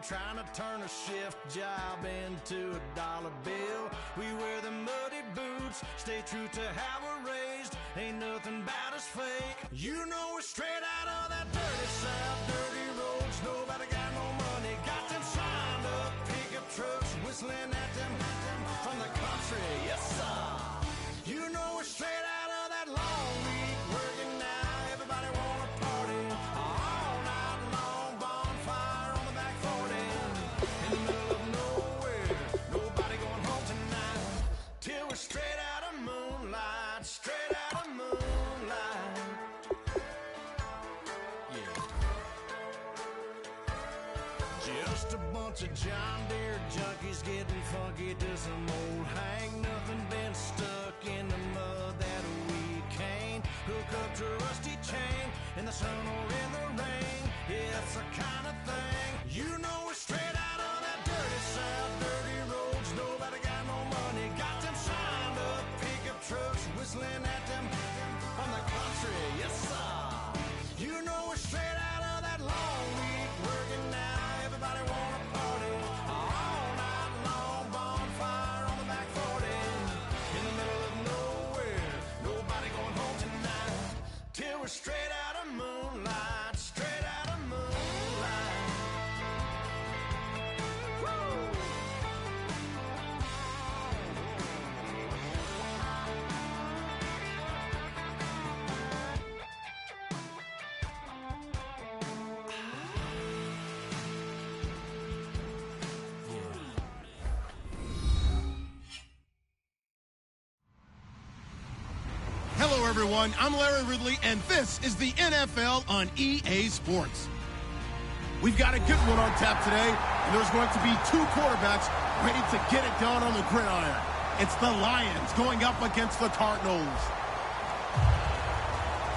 trying to turn a shift job into a dollar bill. We wear the muddy boots, stay true to how we're raised. Ain't nothing about us fake. You know we're straight out of that dirty south, dirty roads. Nobody got no money, got them signed up pickup trucks, whistling at them from the country. Yes, sir. You know we're straight out of that long week working now. Everybody wanna party all night long, bonfire on the back 40 in the middle of nowhere. Nobody going home tonight till we're straight out of moonlight, straight out of moonlight. Yeah. Just a bunch of John Deere junkies getting funky to some old hang. Nothing been stuck in the mud that we can't hook up to a rusty chain in the sun or in the rain. Yeah, it's the kind of thing. You know we're straight out of that dirty south, dirty roads. Nobody got no money, got them signed up pickup trucks, whistling at them from the country. Yes, sir. You know we're straight out of that long week working now. Everybody wanna party all night long, bonfire on the back 40 in the middle of nowhere. Nobody going home tonight till we're straight out of moonlight, straight out of moonlight. Woo! Hello, everyone. I'm Larry Ridley, and this is the NFL on EA Sports. We've got a good one on tap today, and there's going to be two quarterbacks ready to get it done on the gridiron. It's the Lions going up against the Cardinals.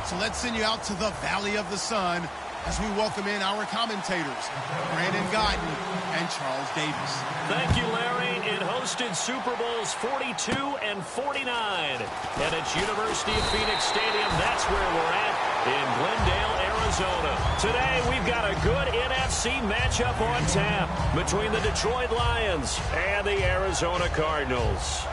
So let's send you out to the Valley of the Sun as we welcome in our commentators, Brandon Guyton and Charles Davis. Thank you, Larry. It hosted Super Bowls 42 and 49. And it's University of Phoenix Stadium. That's where we're at in Glendale, Arizona. Today, we've got a good NFC matchup on tap between the Detroit Lions and the Arizona Cardinals.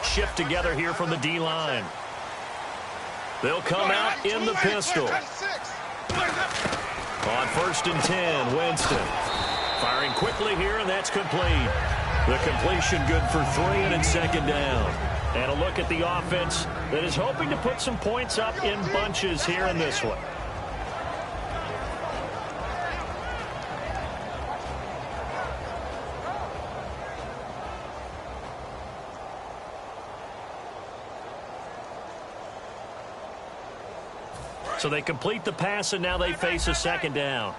Shift together here from the D-line. They'll come out in the pistol. On 1st and 10, Winston. Firing quickly here, and that's complete. The completion good for 3 and it's 2nd down. And a look at the offense that is hoping to put some points up in bunches here in this one. So they complete the pass, and now they face a 2nd down.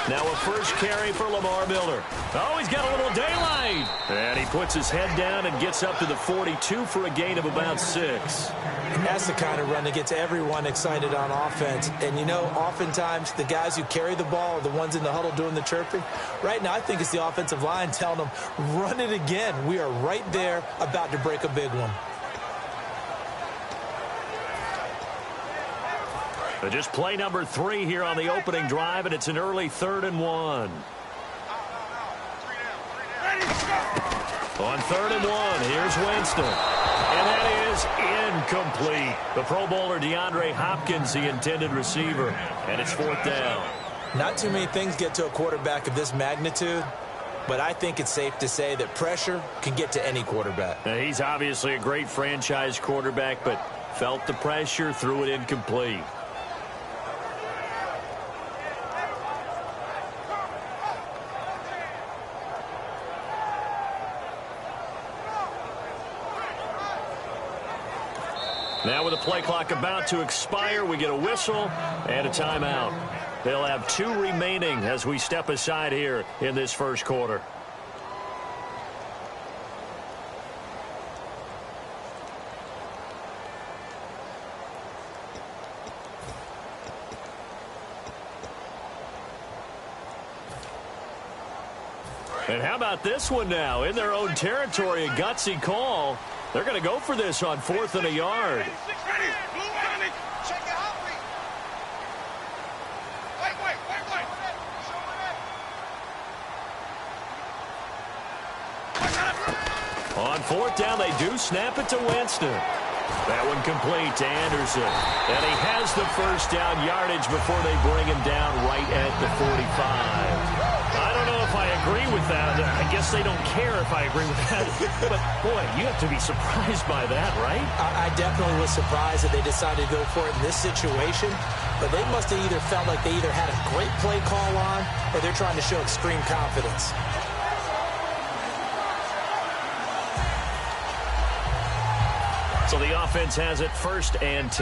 Now a first carry for Lamar Miller. Oh, he's got a little daylight. And he puts his head down and gets up to the 42 for a gain of about 6. That's the kind of run that gets everyone excited on offense. And, you know, oftentimes the guys who carry the ball are the ones in the huddle doing the chirping. Right now, I think it's the offensive line telling them, run it again. We are right there about to break a big one. Just play number 3 here on the opening drive, and it's an early 3rd and 1. On 3rd and 1, here's Winston. And that is incomplete. The Pro Bowler DeAndre Hopkins, the intended receiver, and it's 4th down. Not too many things get to a quarterback of this magnitude, but I think it's safe to say that pressure can get to any quarterback. Now, he's obviously a great franchise quarterback, but felt the pressure, threw it incomplete. Now with the play clock about to expire, we get a whistle and a timeout. They'll have 2 remaining as we step aside here in this first quarter. And how about this one now? In their own territory, a gutsy call. They're going to go for this on 4th and a yard. On 4th down, they do snap it to Winston. That one complete to Anderson. And he has the first down yardage before they bring him down right at the 45. I don't know if I agree with that. I guess they don't care if I agree with that. But, boy, you have to be surprised by that, right? I definitely was surprised that they decided to go for it in this situation. But they must have either felt like they either had a great play call on or they're trying to show extreme confidence. So the offense has it 1st and 10. 3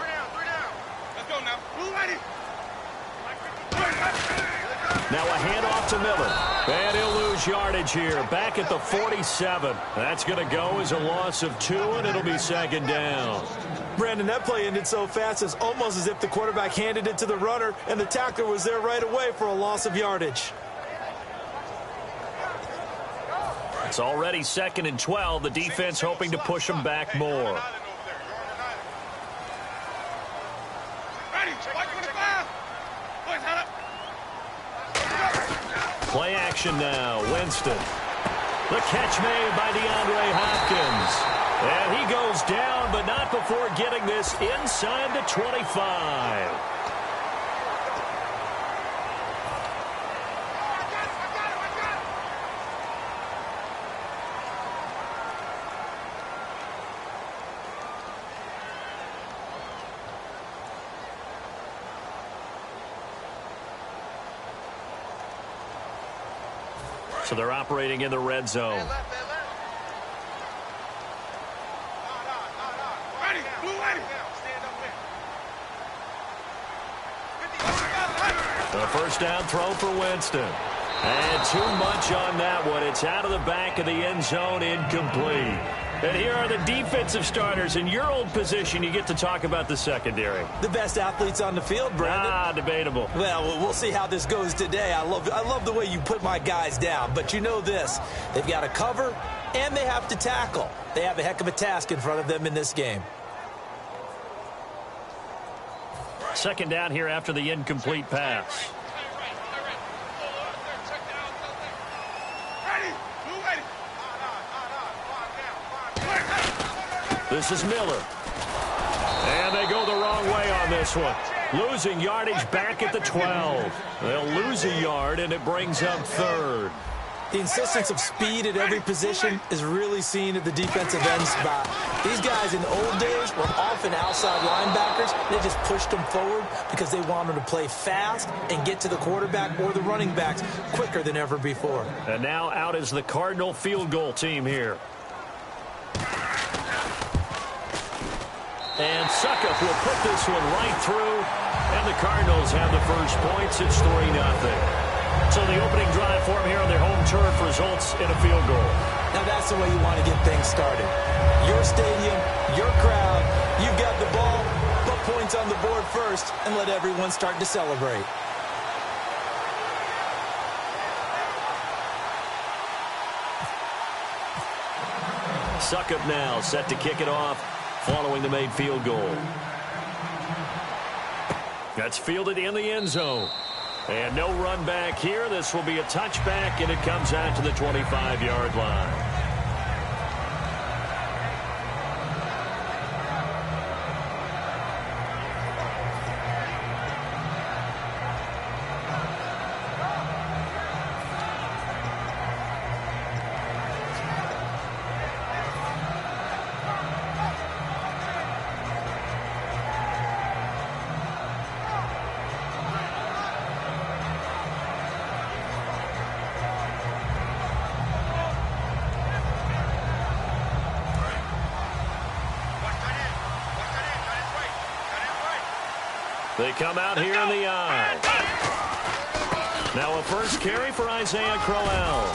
down. Let's go now. Now a handoff to Miller. And he'll lose yardage here. Back at the 47. That's going to go as a loss of 2, and it'll be 2nd down. Brandon, that play ended so fast, it's almost as if the quarterback handed it to the runner, and the tackler was there right away for a loss of yardage. It's already 2nd and 12. The defense hoping to push them back more. Play action now. Winston. The catch made by DeAndre Hopkins. And he goes down, but not before getting this inside the 25. So they're operating in the red zone. The first down throw for Winston. And too much on that one. It's out of the back of the end zone, incomplete. And here are the defensive starters. In your old position, you get to talk about the secondary. The best athletes on the field, Brandon. Debatable. Well, we'll see how this goes today. I love the way you put my guys down. But you know this. They've got to cover, and they have to tackle. They have a heck of a task in front of them in this game. 2nd down here after the incomplete pass. This is Miller. And they go the wrong way on this one. Losing yardage back at the 12. They'll lose a yard, and it brings up 3rd. The insistence of speed at every position is really seen at the defensive end spot. These guys in the old days were often outside linebackers. They just pushed them forward because they wanted to play fast and get to the quarterback or the running backs quicker than ever before. And now out is the Cardinal field goal team here. And Suckup will put this one right through. And the Cardinals have the first points. It's 3-0. So the opening drive for them here on their home turf results in a field goal. Now that's the way you want to get things started. Your stadium, your crowd, you've got the ball, put points on the board first, and let everyone start to celebrate. Suckup now set to kick it off following the made field goal. That's fielded in the end zone. And no run back here. This will be a touchback, and it comes out to the 25-yard line. They come out here in the eye. Now a first carry for Isaiah Crowell.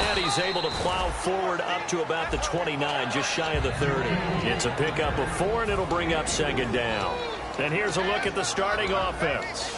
And he's able to plow forward up to about the 29, just shy of the 30. It's a pickup of 4, and it'll bring up 2nd down. And here's a look at the starting offense.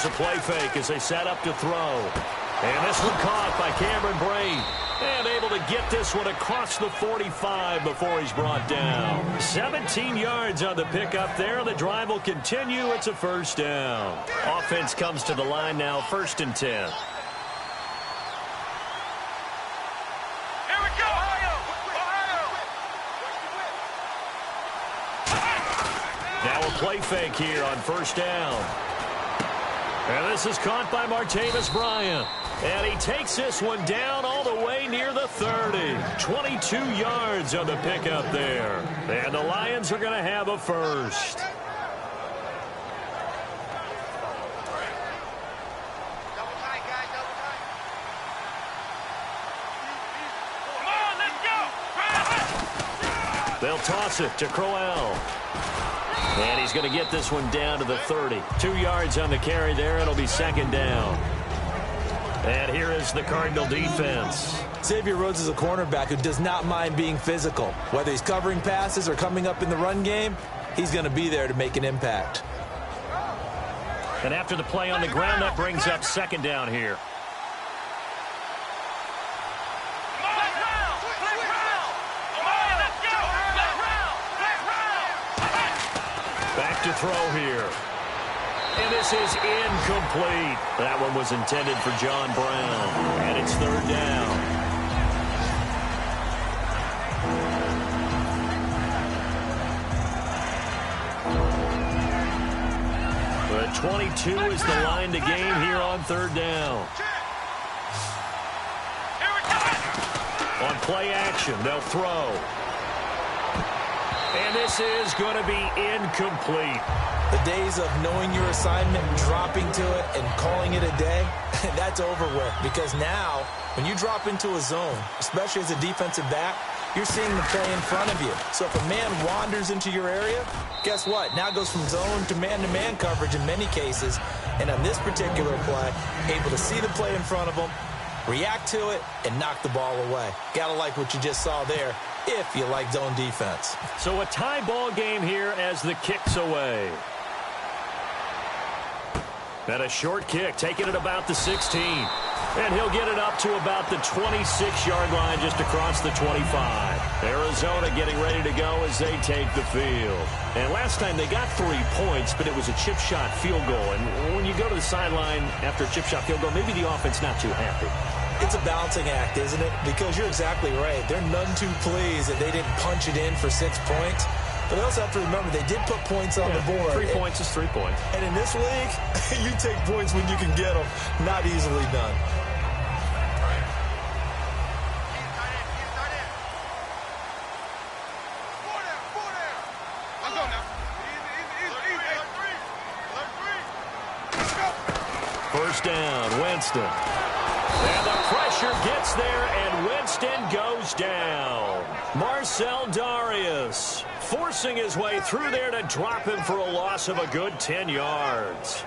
Here's a play fake as they set up to throw. And this one caught by Cameron Brate. And able to get this one across the 45 before he's brought down. 17 yards on the pickup there. The drive will continue. It's a first down. Offense comes to the line now, 1st and 10. Now a play fake here on 1st down. And this is caught by Martavis Bryant. And he takes this one down all the way near the 30. 22 yards on the pickup there. And the Lions are going to have a first. They'll toss it to Crowell. And he's going to get this one down to the 30. 2 yards on the carry there. It'll be 2nd down. And here is the Cardinal defense. Xavier Rhodes is a cornerback who does not mind being physical. Whether he's covering passes or coming up in the run game, he's going to be there to make an impact. And after the play on the ground, that brings up 2nd down here. Back to throw here. And this is incomplete. That one was intended for John Brown. And it's 3rd down. But 22 is the line to gain here on 3rd down. On play action, they'll throw. And this is going to be incomplete. The days of knowing your assignment, dropping to it, and calling it a day, that's over with. Because now, when you drop into a zone, especially as a defensive back, you're seeing the play in front of you. So if a man wanders into your area, guess what? Now it goes from zone to man-to-man coverage in many cases. And on this particular play, able to see the play in front of him, react to it, and knock the ball away. Gotta like what you just saw there, if you like zone defense. So a tie ball game here as the kick's away. And a short kick, taking it about the 16. And he'll get it up to about the 26-yard line, just across the 25. Arizona getting ready to go as they take the field. And last time they got 3 points, but it was a chip shot field goal. And when you go to the sideline after a chip shot field goal, maybe the offense not too happy. It's a balancing act, isn't it? Because you're exactly right. They're none too pleased that they didn't punch it in for 6 points. But they also have to remember they did put points on the board. 3 points is 3 points. And in this league, you take points when you can get them. Not easily done. First down, Winston. And the pressure gets there, and Winston goes down. Marcel Darius forcing his way through there to drop him for a loss of a good 10 yards.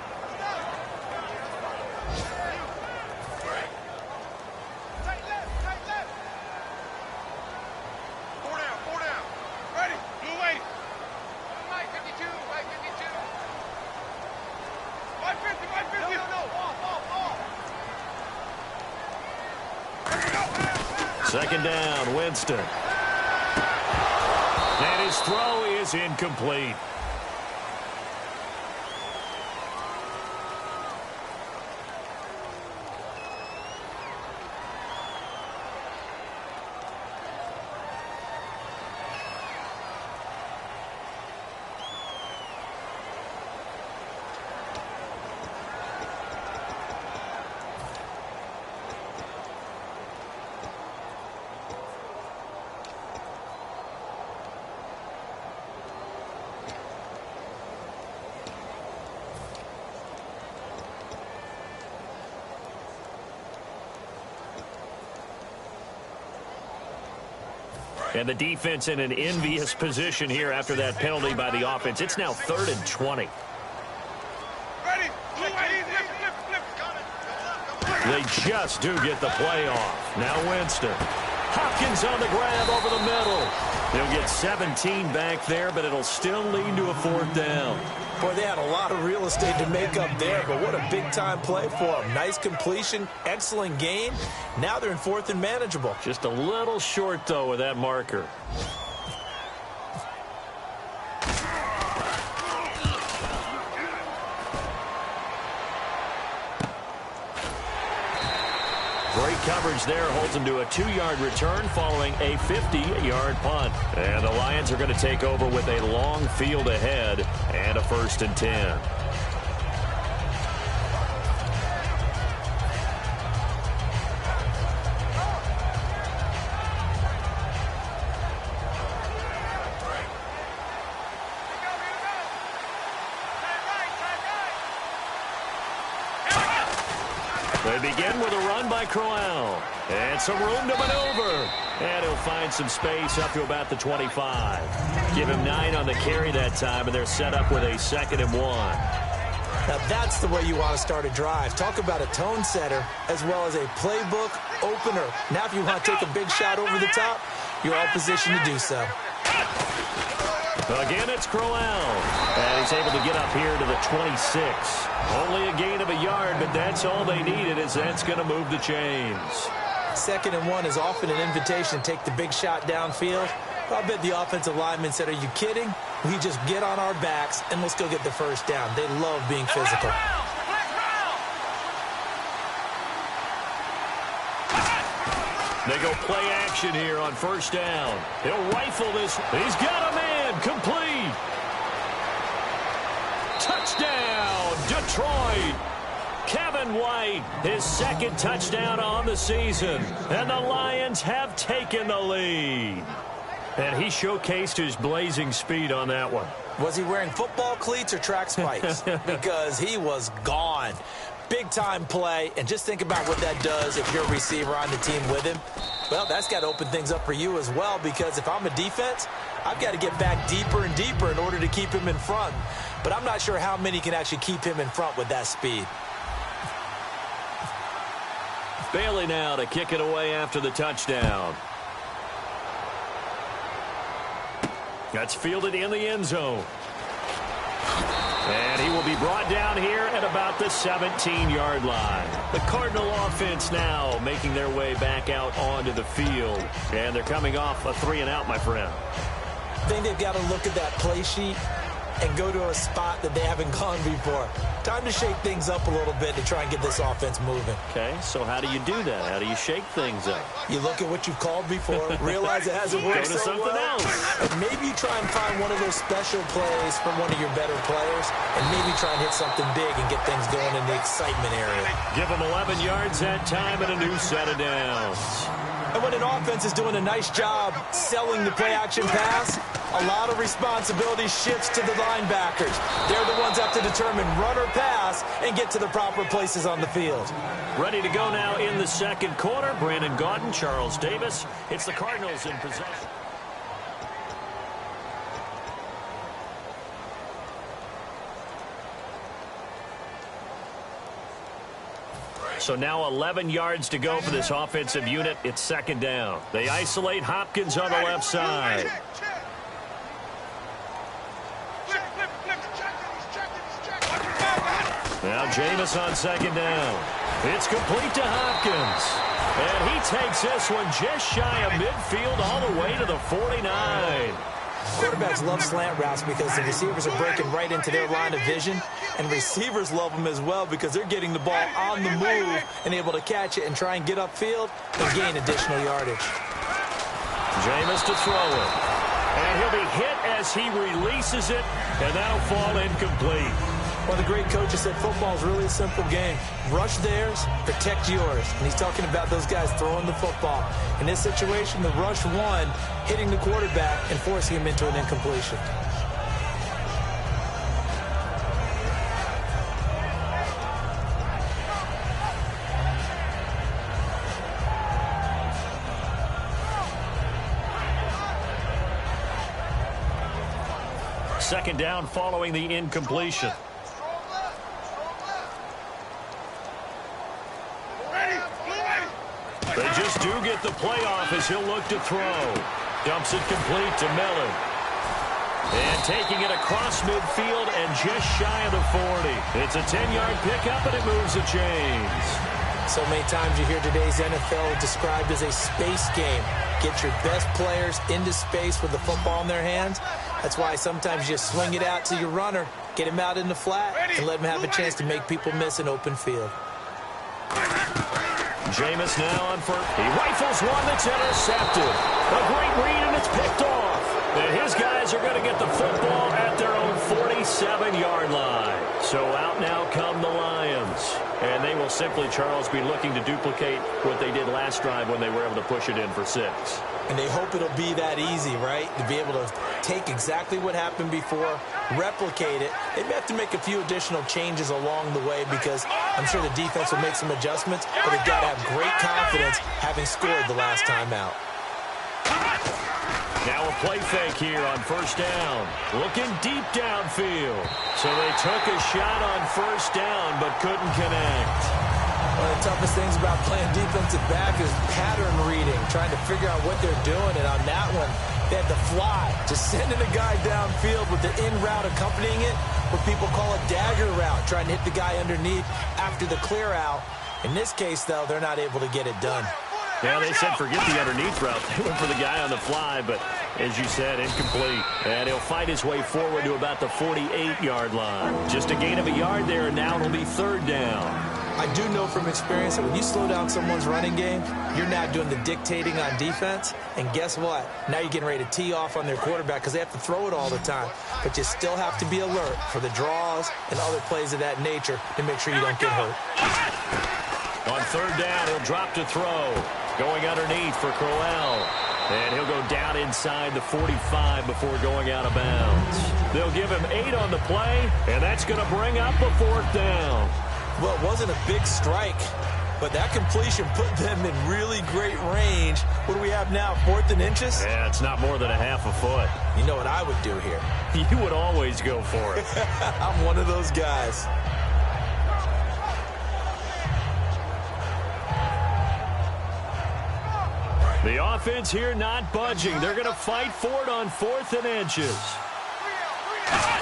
Second down, Winston. And his throw is incomplete. And the defense in an envious position here after that penalty by the offense. It's now 3rd and 20. They just do get the play off. Now Winston. Hopkins on the grab over the middle. They'll get 17 back there, but it'll still lead to a 4th down. Boy, they had a lot of real estate to make up there, but what a big-time play for them. Nice completion, excellent gain. Now they're in 4th and manageable. Just a little short, though, with that marker. Great coverage there, holds them to a 2-yard return following a 50-yard punt. And the Lions are going to take over with a long field ahead and a 1st and 10. They begin with a run by Crowell. And some room to maneuver. And he'll find some space up to about the 25. Give him 9 on the carry that time, and they're set up with a 2nd and 1. Now that's the way you want to start a drive. Talk about a tone setter as well as a playbook opener. Now if you want to take a big shot over the top, you're all positioned to do so. Again, it's Crowell. And he's able to get up here to the 26. Only a gain of a yard, but that's all they needed, as that's going to move the chains. 2nd and 1 is often an invitation to take the big shot downfield. I bet the offensive lineman said, are you kidding? We just get on our backs and let's go get the 1st down. They love being physical. They go play action here on 1st down. He'll rifle this. He's got a man. Complete. Touchdown, Detroit. Kevin White, his 2nd touchdown on the season. And the Lions have taken the lead. And he showcased his blazing speed on that one. Was he wearing football cleats or track spikes? Because he was gone. Big-time play, and just think about what that does if you're a receiver on the team with him. Well, that's got to open things up for you as well, because if I'm a defense, I've got to get back deeper and deeper in order to keep him in front. But I'm not sure how many can actually keep him in front with that speed. Bailey now to kick it away after the touchdown. That's fielded in the end zone. And he will be brought down here at about the 17-yard line. The Cardinal offense now making their way back out onto the field. And they're coming off a 3-and-out, my friend. I think they've got to look at that play sheet and go to a spot that they haven't gone before. Time to shake things up a little bit to try and get this offense moving. Okay, so how do you do that? How do you shake things up? You look at what you've called before, realize it hasn't worked so something well, else. And maybe you try and find one of those special plays from one of your better players, and maybe try and hit something big and get things going in the excitement area. Give them 11 yards that time and a new set of downs. And when an offense is doing a nice job selling the play-action pass, a lot of responsibility shifts to the linebackers. They're the ones that have to determine run or pass and get to the proper places on the field. Ready to go now in the 2nd quarter. Brandon Gaudin, Charles Davis. It's the Cardinals in possession. So now 11 yards to go for this offensive unit. It's 2nd down. They isolate Hopkins on the left side. Now Jameis on 2nd down. It's complete to Hopkins. And he takes this one just shy of midfield all the way to the 49. Quarterbacks love slant routes because the receivers are breaking right into their line of vision, and receivers love them as well because they're getting the ball on the move and able to catch it and try and get upfield and gain additional yardage. Jameis to throw it. And he'll be hit as he releases it, and that'll fall incomplete. Well, the great coach said football is really a simple game. Rush theirs, protect yours. And he's talking about those guys throwing the football. In this situation, the rush won, hitting the quarterback and forcing him into an incompletion. Second down following the incompletion. They just do get the playoff as he'll look to throw. Dumps it complete to Miller. And taking it across midfield and just shy of the 40. It's a 10-yard pickup, and it moves the chains. So many times you hear today's NFL described as a space game. Get your best players into space with the football in their hands. That's why sometimes you just swing it out to your runner, get him out in the flat, and let him have a chance to make people miss an open field. Jameis now on first. He rifles one that's intercepted. A great read, and it's picked off. And his guys are going to get the football at their own 47-yard line. So out now come the Lions. And they will simply, Charles, be looking to duplicate what they did last drive when they were able to push it in for 6. And they hope it'll be that easy, right? To be able to take exactly what happened before, replicate it. They may have to make a few additional changes along the way because I'm sure the defense will make some adjustments, but they've got to have great confidence having scored the last time out. Now a play fake here on first down. Looking deep downfield. So they took a shot on first down but couldn't connect. One of the toughest things about playing defensive back is pattern reading, trying to figure out what they're doing. And on that one, they had the fly, just sending a guy downfield with the in route accompanying it, what people call a dagger route, trying to hit the guy underneath after the clear out. In this case, though, they're not able to get it done. Yeah, they said forget the underneath route. They went for the guy on the fly, but as you said, incomplete. And he'll fight his way forward to about the 48-yard line. Just a gain of a yard there, and now it'll be third down. I do know from experience that when you slow down someone's running game, you're now doing the dictating on defense. And guess what? Now you're getting ready to tee off on their quarterback because they have to throw it all the time. But you still have to be alert for the draws and other plays of that nature to make sure you don't get hurt. On third down, he'll drop to throw. Going underneath for Crowell. And he'll go down inside the 45 before going out of bounds. They'll give him 8 on the play, and that's going to bring up a fourth down. Well, it wasn't a big strike, but that completion put them in really great range. What do we have now, 4th and inches? Yeah, it's not more than a half a foot. You know what I would do here? You would always go for it. I'm one of those guys. The offense here not budging. They're going to fight for it on 4th and inches.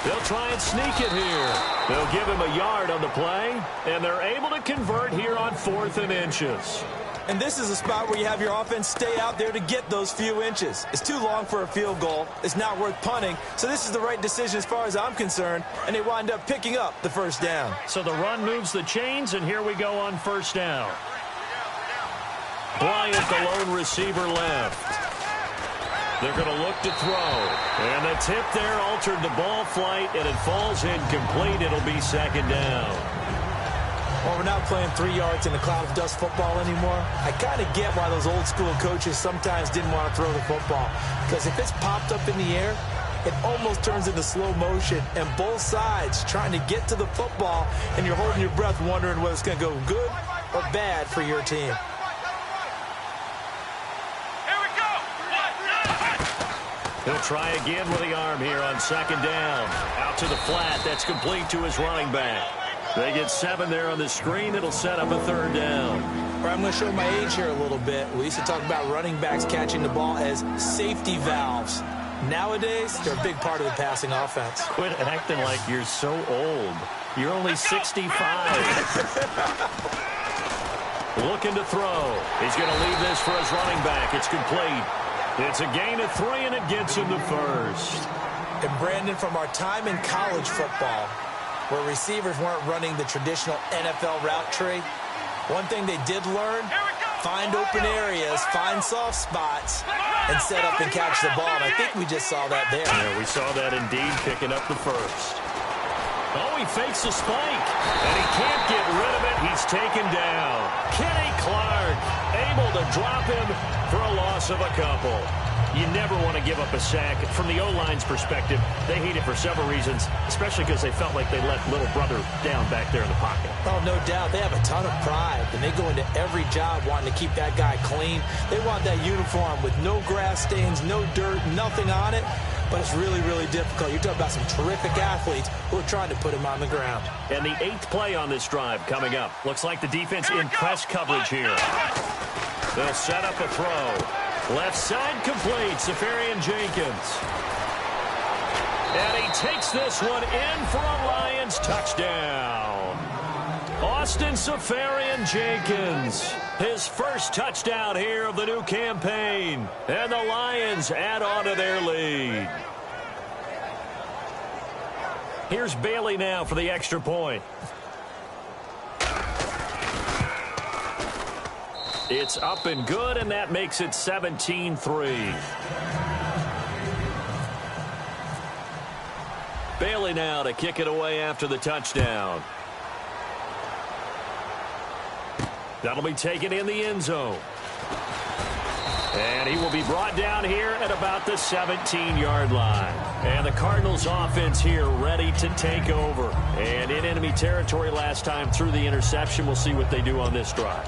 They'll try and sneak it here. They'll give him a yard on the play, and they're able to convert here on 4th and inches. And this is a spot where you have your offense stay out there to get those few inches. It's too long for a field goal. It's not worth punting. So this is the right decision as far as I'm concerned, and they wind up picking up the first down. So the run moves the chains, and here we go on first down. Bryant, the lone receiver, left. They're going to look to throw. And the tip there altered the ball flight, and it falls incomplete. It'll be second down. Well, we're not playing 3 yards in a cloud of dust football anymore. I kind of get why those old school coaches sometimes didn't want to throw the football. Because if it's popped up in the air, it almost turns into slow motion. And both sides trying to get to the football, and you're holding your breath wondering whether it's going to go good or bad for your team. He'll try again with the arm here on second down. Out to the flat. That's complete to his running back. They get 7 there on the screen. It'll set up a third down. All right, I'm going to show my age here a little bit. We used to talk about running backs catching the ball as safety valves. Nowadays, they're a big part of the passing offense. Quit acting like you're so old. You're only 65. Looking to throw. He's going to leave this for his running back. It's complete. It's a gain of 3, and it gets him the first. And Brandon, from our time in college football, where receivers weren't running the traditional NFL route tree, one thing they did learn, find open areas, find soft spots, and set up and catch the ball. And I think we just saw that there. Yeah, we saw that indeed, picking up the first. Oh, he fakes a spike, and he can't get rid of it. He's taken down. Kenny Clark able to drop him for a loss of a couple. You never want to give up a sack. From the O-line's perspective, they hate it for several reasons, especially because they felt like they let little brother down back there in the pocket. Oh, no doubt. They have a ton of pride, and they go into every job wanting to keep that guy clean. They want that uniform with no grass stains, no dirt, nothing on it. But it's really, really difficult. You're talking about some terrific athletes who are trying to put him on the ground. And the 8th play on this drive coming up. Looks like the defense in press coverage here. They'll set up a throw. Left side complete. Safarian-Jenkins. And he takes this one in for a Lions touchdown. Austin Safarian-Jenkins, his first touchdown here of the new campaign. And the Lions add on to their lead. Here's Bailey now for the extra point. It's up and good, and that makes it 17-3. Bailey now to kick it away after the touchdown. That'll be taken in the end zone. And he will be brought down here at about the 17-yard line. And the Cardinals offense here ready to take over. And in enemy territory last time through the interception. We'll see what they do on this drive.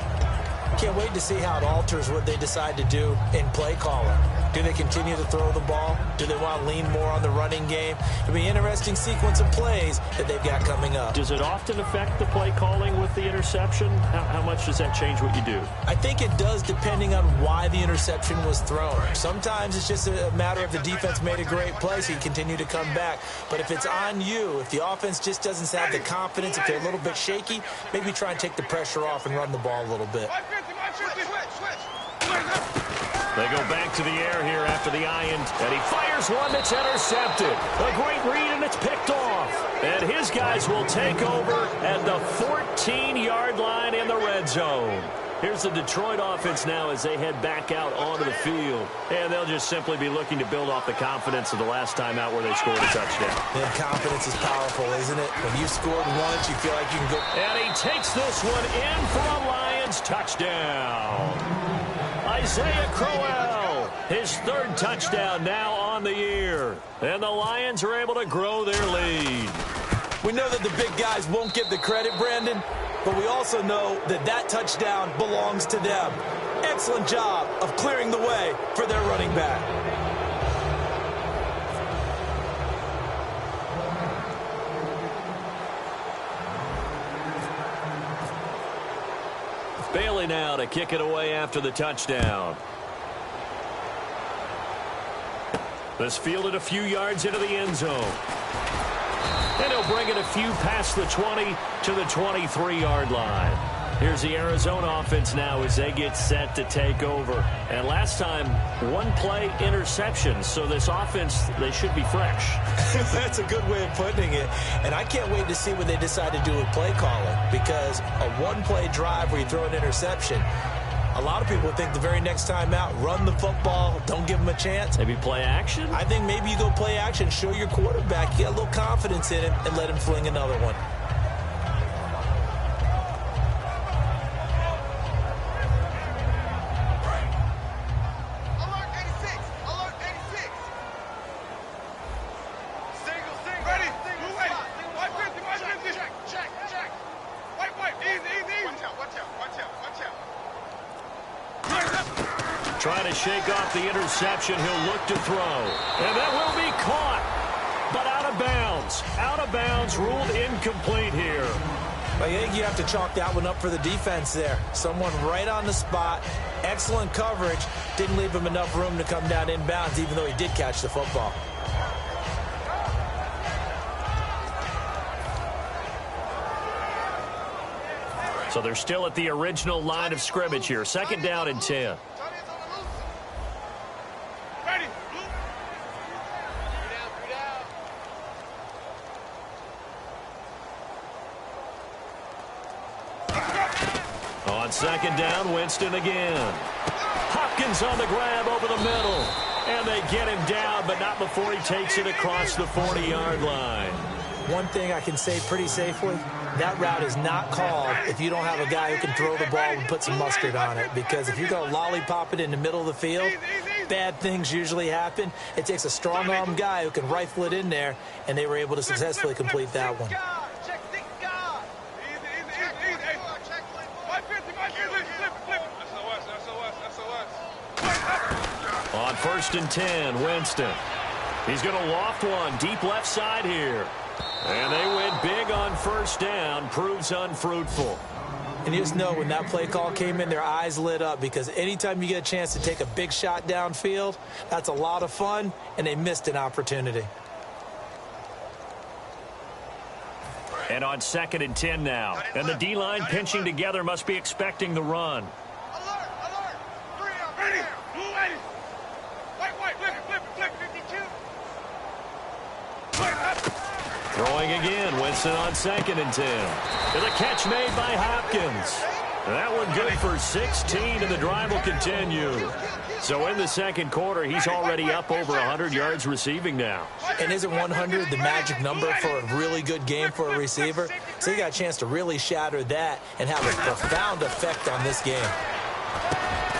Can't wait to see how it alters what they decide to do in play calling. Do they continue to throw the ball? Do they want to lean more on the running game? It'll be an interesting sequence of plays that they've got coming up. Does it often affect the play calling with the interception? How much does that change what you do? I think it does, depending on why the interception was thrown. Sometimes it's just a matter of the defense made a great play, so you continue to come back. But if it's on you, if the offense just doesn't have the confidence, if they're a little bit shaky, maybe try and take the pressure off and run the ball a little bit. They go back to the air here after the iron, and he fires one that's intercepted. A great read, and it's picked off. And his guys will take over at the 14-yard line in the red zone. Here's the Detroit offense now as they head back out onto the field. And they'll just simply be looking to build off the confidence of the last time out where they scored a touchdown. And confidence is powerful, isn't it? When you scored once, you feel like you can go. And he takes this one in for a Lions touchdown. Isaiah Crowell, his third touchdown now on the year. And the Lions are able to grow their lead. We know that the big guys won't get the credit, Brandon, but we also know that that touchdown belongs to them. Excellent job of clearing the way for their running back. Bailey now to kick it away after the touchdown. This fielded a few yards into the end zone. And he'll bring it a few past the 20 to the 23-yard line. Here's the Arizona offense now as they get set to take over. And last time, one play interception. So this offense, they should be fresh. That's a good way of putting it. And I can't wait to see what they decide to do with play calling. Because a one-play drive where you throw an interception, a lot of people think the very next time out, run the football, don't give them a chance. Maybe play action? I think maybe you go play action, show your quarterback, you get a little confidence in him, and let him fling another one. Trying to shake off the interception. He'll look to throw. And that will be caught. But out of bounds. Out of bounds. Ruled incomplete here. I think you have to chalk that one up for the defense there. Someone right on the spot. Excellent coverage. Didn't leave him enough room to come down inbounds, even though he did catch the football. So they're still at the original line of scrimmage here. Second down and 10. On second down, Winston again. Hopkins on the grab over the middle. And they get him down, but not before he takes it across the 40-yard line. One thing I can say pretty safely, that route is not called if you don't have a guy who can throw the ball and put some mustard on it. Because if you're going to lollipop it in the middle of the field, bad things usually happen. It takes a strong-arm guy who can rifle it in there, and they were able to successfully complete that one. On first and 10, Winston. He's going to loft one deep left side here. And they went big on first down. Proves unfruitful. And you just know when that play call came in, their eyes lit up, because anytime you get a chance to take a big shot downfield, that's a lot of fun, and they missed an opportunity. And on 2nd and 10 now. And the D-line pinching together must be expecting the run. Alert, alert. 3 up. Ready. Ready. Wait, flip, 52. Throwing again. Winston on 2nd and 10. And the catch made by Hopkins. That one good for 16, and the drive will continue. So in the second quarter, he's already up over 100 yards receiving now. And isn't 100 the magic number for a really good game for a receiver? So he got a chance to really shatter that and have a profound effect on this game.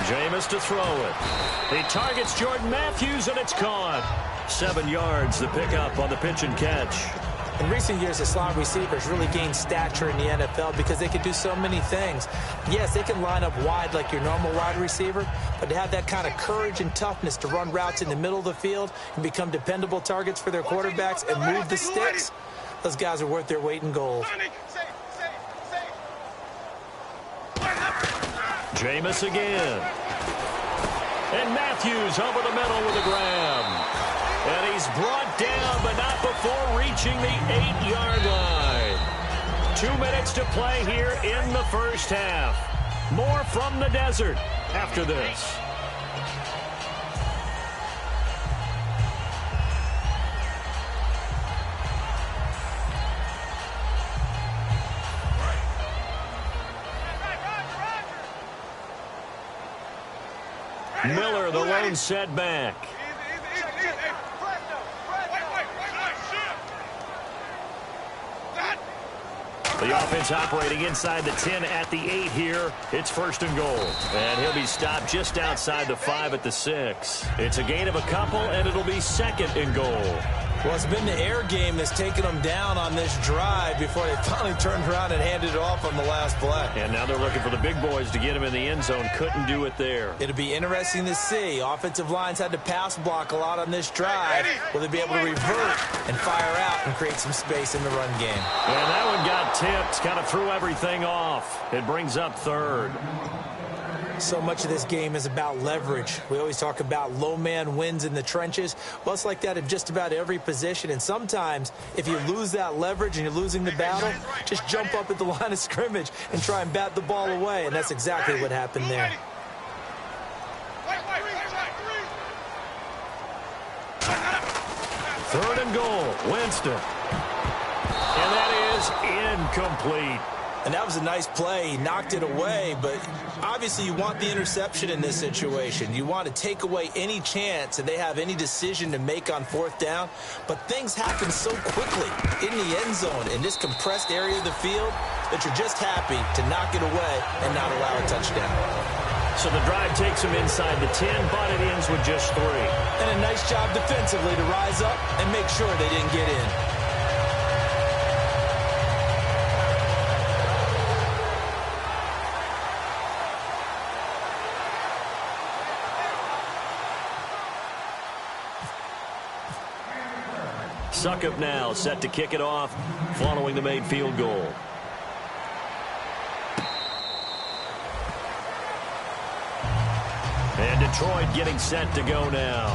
Jameis to throw it. He targets Jordan Matthews, and it's caught. 7 yards, the pickup on the pitch and catch. In recent years, the slot receivers really gained stature in the NFL because they can do so many things. Yes, they can line up wide like your normal wide receiver, but to have that kind of courage and toughness to run routes in the middle of the field and become dependable targets for their quarterbacks and move the sticks, those guys are worth their weight in gold. Jameis again. And Matthews over the middle with a grab. And he's brought down, but not before reaching the 8-yard line. 2 minutes to play here in the first half. More from the desert after this. Miller, the lone setback. The offense operating inside the 10 at the 8 here. It's 1st and goal. And he'll be stopped just outside the 5 at the 6. It's a gain of a couple, and it'll be 2nd and goal. Well, it's been the air game that's taken them down on this drive before they finally turned around and handed it off on the last play. And now they're looking for the big boys to get him in the end zone. Couldn't do it there. It'll be interesting to see. Offensive lines had to pass block a lot on this drive. Will they be able to revert and fire out and create some space in the run game? And that one got tipped. Kind of threw everything off. It brings up 3rd. So much of this game is about leverage. We always talk about low man wins in the trenches. Well, it's like that in just about every position. And sometimes, if you lose that leverage and you're losing the battle, just jump up at the line of scrimmage and try and bat the ball away. And that's exactly what happened there. Third and goal, Winston. And that is incomplete. And that was a nice play. He knocked it away, but obviously you want the interception in this situation. You want to take away any chance that they have any decision to make on 4th down. But things happen so quickly in the end zone in this compressed area of the field that you're just happy to knock it away and not allow a touchdown. So the drive takes him inside the 10, but it ends with just 3. And a nice job defensively to rise up and make sure they didn't get in. Suckup now set to kick it off following the made field goal. And Detroit getting set to go now.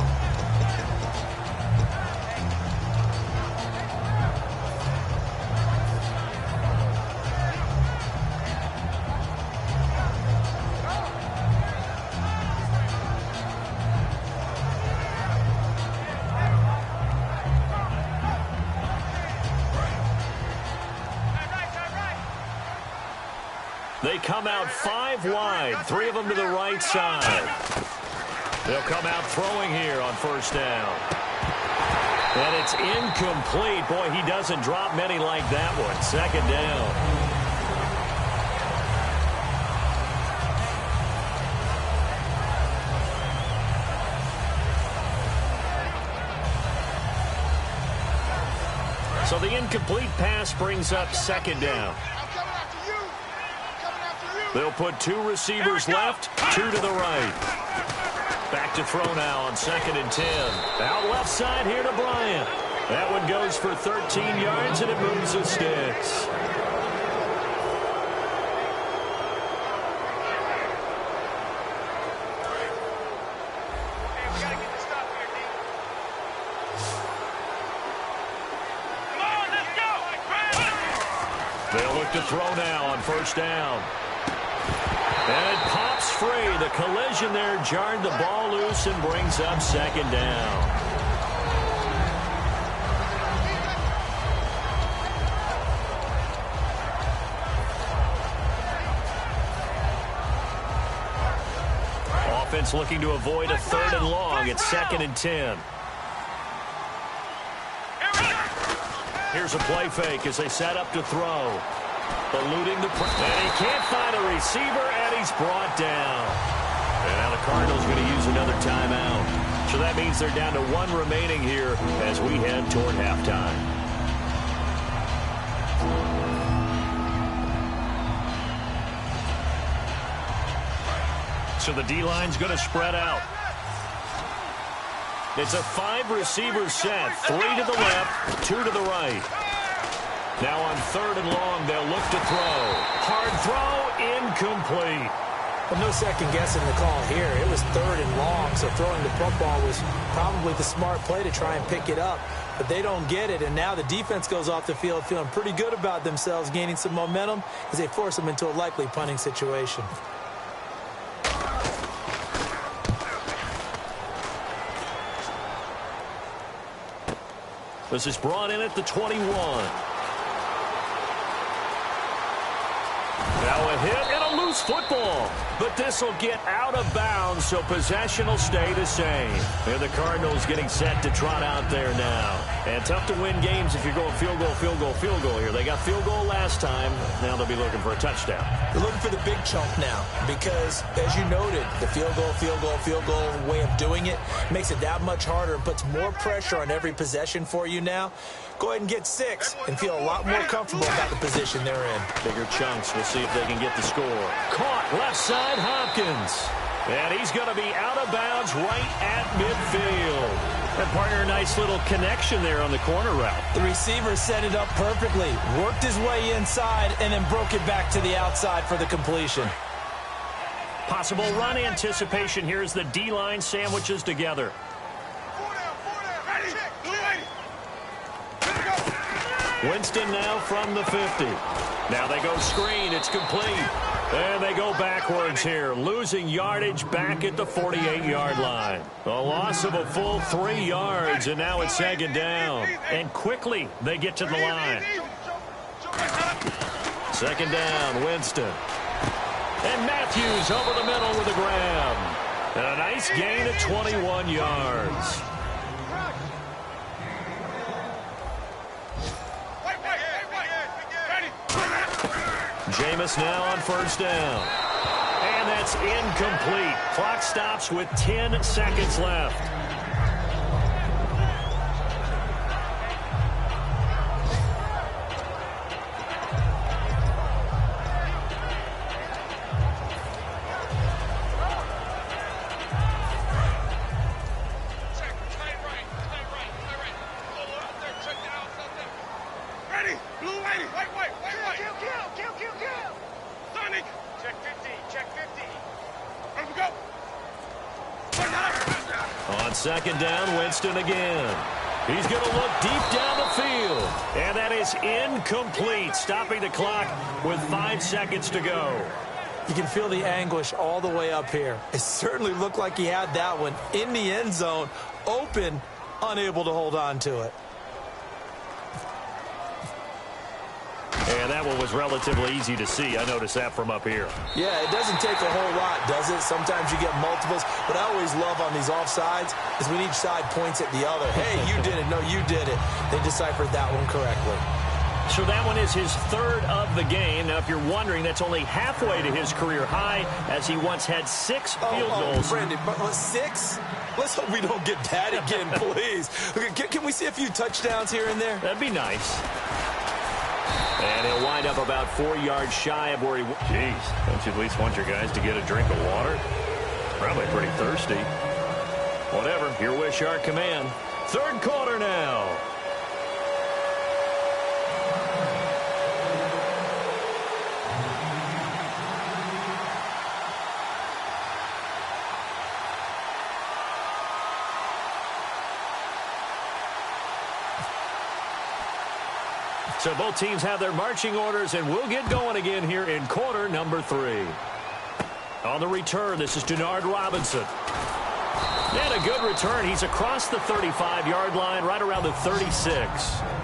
They come out 5 wide, 3 of them to the right side. They'll come out throwing here on 1st down. And it's incomplete. Boy, he doesn't drop many like that one. 2nd down. So the incomplete pass brings up 2nd down. They'll put 2 receivers left, 2 to the right. Back to throw now on 2nd and 10. Out left side here to Bryant. That one goes for 13 yards, and it moves the sticks. to throw now on first down. And it pops free. The collision there jarred the ball loose and brings up second down. Offense looking to avoid a 3rd and long. It's 2nd and 10. Here's a play fake as they set up to throw. Eluding the pressure. And he can't find a receiver, and he's brought down. And now the Cardinals going to use another timeout. So that means they're down to 1 remaining here as we head toward halftime. So the D-line's going to spread out. It's a 5-receiver set. 3 to the left, 2 to the right. Now on 3rd and long, they'll look to throw. Hard throw, incomplete. Well, no second guessing the call here. It was 3rd and long, so throwing the football was probably the smart play to try and pick it up. But they don't get it, and now the defense goes off the field feeling pretty good about themselves, gaining some momentum as they force them into a likely punting situation. This is brought in at the 21. Now a hit and a loose football. But this will get out of bounds, so possession will stay the same. And the Cardinals getting set to trot out there now. And tough to win games if you're going field goal, field goal, field goal here. They got field goal last time. Now they'll be looking for a touchdown. They're looking for the big chunk now because, as you noted, the field goal way of doing it makes it that much harder and puts more pressure on every possession for you now. Go ahead and get 6 and feel a lot more comfortable about the position they're in. Bigger chunks. We'll see if they can get the score. Caught left side, Hopkins. And he's going to be out of bounds right at midfield. And partner, a nice little connection there on the corner route. The receiver set it up perfectly, worked his way inside, and then broke it back to the outside for the completion. Possible run anticipation here as the D-line sandwiches together. Winston now from the 50. Now they go screen. It's complete. And they go backwards here, losing yardage back at the 48-yard line. A loss of a full 3 yards, and now it's 2nd down. And quickly they get to the line. 2nd down, Winston. And Matthews over the middle with a grab. And a nice gain of 21 yards. Jameis now on 1st down. And that's incomplete. Clock stops with 10 seconds left. On 2nd down, Winston again. He's going to look deep down the field. And that is incomplete, stopping the clock with 5 seconds to go. You can feel the anguish all the way up here. It certainly looked like he had that one in the end zone, open, unable to hold on to it. And that one was relatively easy to see. I noticed that from up here. Yeah, it doesn't take a whole lot, does it? Sometimes you get multiples. What I always love on these offsides is when each side points at the other. Hey, you did it. No, you did it. They deciphered that one correctly. So that one is his 3rd of the game. Now, if you're wondering, that's only halfway to his career high, as he once had 6 field goals. Brandon, but 6? Let's hope we don't get that again, please. Can we see a few touchdowns here and there? That'd be nice. And he'll wind up about 4 yards shy of where he... Jeez, don't you at least want your guys to get a drink of water? Probably pretty thirsty. Whatever, your wish, our command. 3rd quarter now. So both teams have their marching orders, and we'll get going again here in quarter number 3. On the return, this is Denard Robinson. And a good return. He's across the 35-yard line, right around the 36.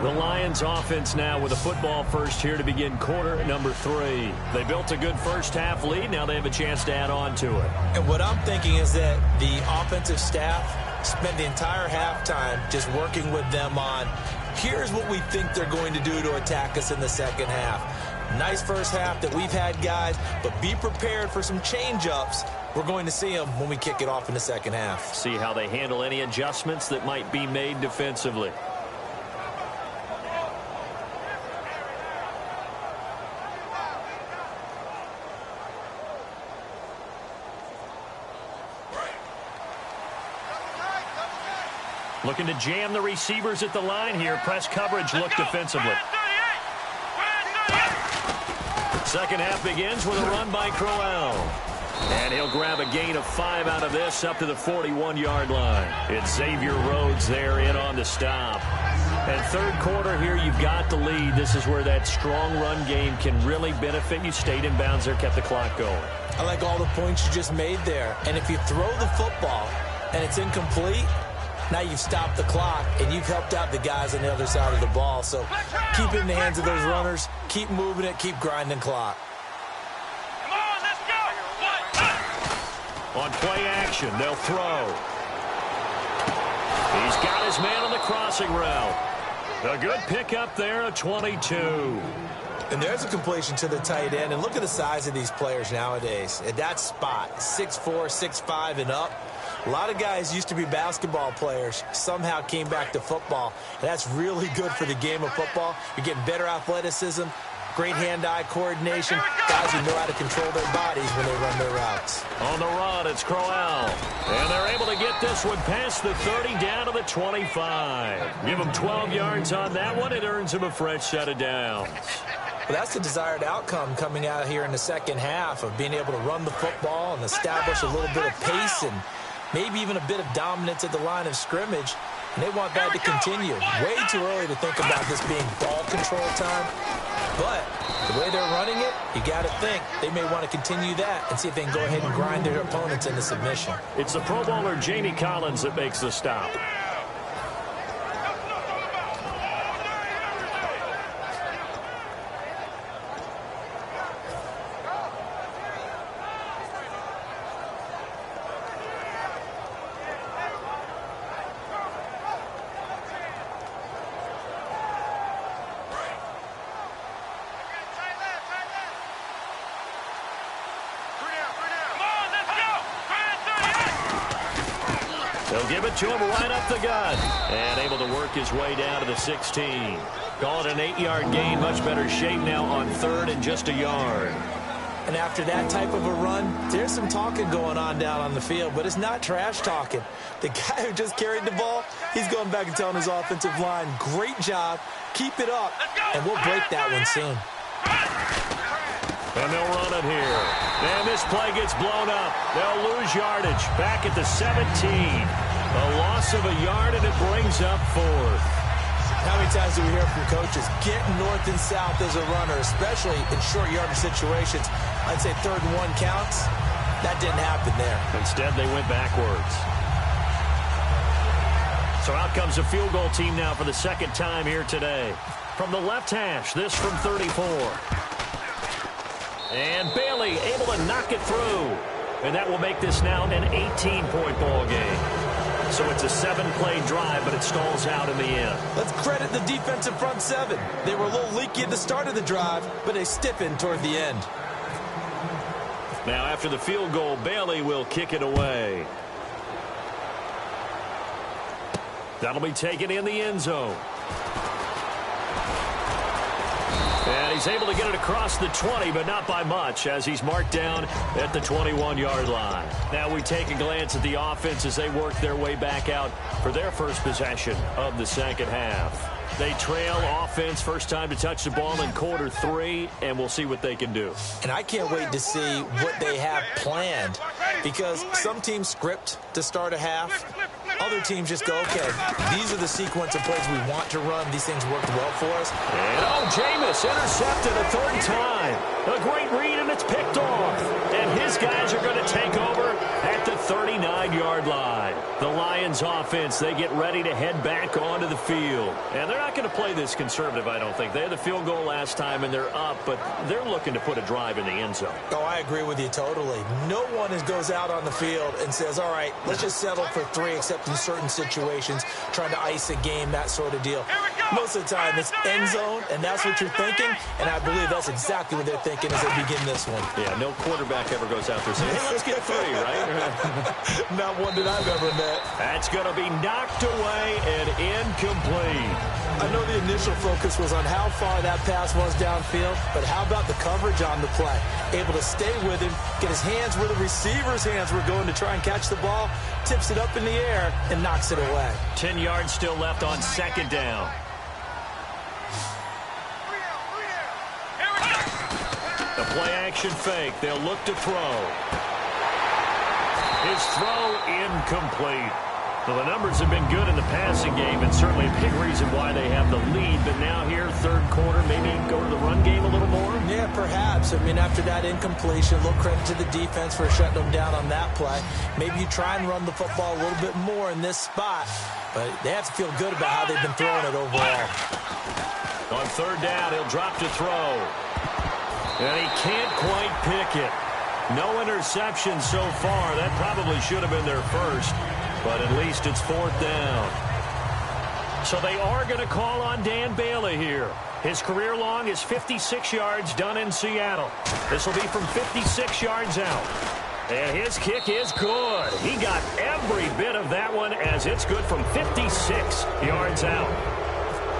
The Lions offense now with a football first here to begin quarter number 3. They built a good first-half lead. Now they have a chance to add on to it. And what I'm thinking is that the offensive staff spent the entire halftime just working with them on, here's what we think they're going to do to attack us in the second half. Nice first half that we've had, guys, but be prepared for some change-ups. We're going to see them when we kick it off in the second half. See how they handle any adjustments that might be made defensively. Looking to jam the receivers at the line here. Press coverage look defensively. Second half begins with a run by Crowell. And he'll grab a gain of 5 out of this up to the 41-yard line. It's Xavier Rhodes there in on the stop. And third quarter here, you've got the lead. This is where that strong run game can really benefit you. Stayed in bounds there, kept the clock going. I like all the points you just made there. And if you throw the football and it's incomplete, now you've stopped the clock and you've helped out the guys on the other side of the ball. So keep it in the hands of those runners. Keep moving it. Keep grinding clock. Come on, let's go. On play action, they'll throw. He's got his man on the crossing route. A good pickup there, a 22. And there's a completion to the tight end. And look at the size of these players nowadays. At that spot, 6'4", 6'5", and up. A lot of guys used to be basketball players, somehow came back to football. And that's really good for the game of football. You're getting better athleticism, great hand-eye coordination, guys who know how to control their bodies when they run their routes. On the run, it's Crowell. And they're able to get this one past the 30 down to the 25. Give them 12 yards on that one. It earns them a fresh set of downs. Well, that's the desired outcome coming out here in the second half of being able to run the football and establish a little bit of pace and maybe even a bit of dominance at the line of scrimmage, and they want that to continue. Way too early to think about this being ball control time, but the way they're running it, you got to think they may want to continue that and see if they can go ahead and grind their opponents into submission. It's the Pro Bowler Jamie Collins that makes the stop. They'll give it to him right up the gut. And able to work his way down to the 16. Call it an 8-yard gain. Much better shape now on third and just a yard. And after that type of a run, there's some talking going on down on the field, but it's not trash talking. The guy who just carried the ball, he's going back and telling his offensive line, great job, keep it up, and we'll break that one soon. And they'll run it here. And this play gets blown up. They'll lose yardage. Back at the 17. A loss of a yard, and it brings up fourth. How many times do we hear from coaches, get north and south as a runner, especially in short yardage situations? I'd say 3rd and 1 counts. That didn't happen there. Instead, they went backwards. So out comes the field goal team now for the second time here today. From the left hash, this from 34. And Bailey able to knock it through. And that will make this now an 18-point ball game. So it's a 7-play drive, but it stalls out in the end. Let's credit the defensive front 7. They were a little leaky at the start of the drive, but they stiffened toward the end. Now after the field goal, Bailey will kick it away. That'll be taken in the end zone. And he's able to get it across the 20, but not by much, as he's marked down at the 21-yard line. Now we take a glance at the offense as they work their way back out for their first possession of the second half. They trail offense, first time to touch the ball in quarter 3, and we'll see what they can do. And I can't wait to see what they have planned, because some teams script to start a half, Other teams just go, okay, these are the sequence of plays we want to run. These things worked well for us. And Jameis intercepted a third time. A great read, and it's picked off. And his guys are going to take over at the 39-yard line. The Lions offense, they get ready to head back onto the field. And they're not going to play this conservative, I don't think. They had the field goal last time, and they're up, but they're looking to put a drive in the end zone. Oh, I agree with you totally. No one goes out on the field and says, all right, let's just settle for 3, except in certain situations, trying to ice a game, that sort of deal. Most of the time, it's end zone, and that's what you're thinking, and I believe that's exactly what they're thinking as they begin this one. Yeah, no quarterback ever goes out there saying, hey, let's get 3, right? Not one that I've ever met. That's going to be knocked away and incomplete. I know the initial focus was on how far that pass was downfield, but how about the coverage on the play? Able to stay with him, get his hands where the receiver's hands were going to try and catch the ball, tips it up in the air, and knocks it away. 10 yards still left on second down. The play-action fake. They'll look to throw. His throw incomplete. Well, the numbers have been good in the passing game, and certainly a big reason why they have the lead. But now here, third quarter, maybe go to the run game a little more? Yeah, perhaps. I mean, after that incompletion, a little credit to the defense for shutting them down on that play. Maybe you try and run the football a little bit more in this spot. But they have to feel good about how they've been throwing it overall. On third down, he'll drop to throw. And he can't quite pick it. No interception so far. That probably should have been their first. But at least it's fourth down. So they are going to call on Dan Bailey here. His career long is 56 yards done in Seattle. This will be from 56 yards out. And his kick is good. He got every bit of that one as it's good from 56 yards out.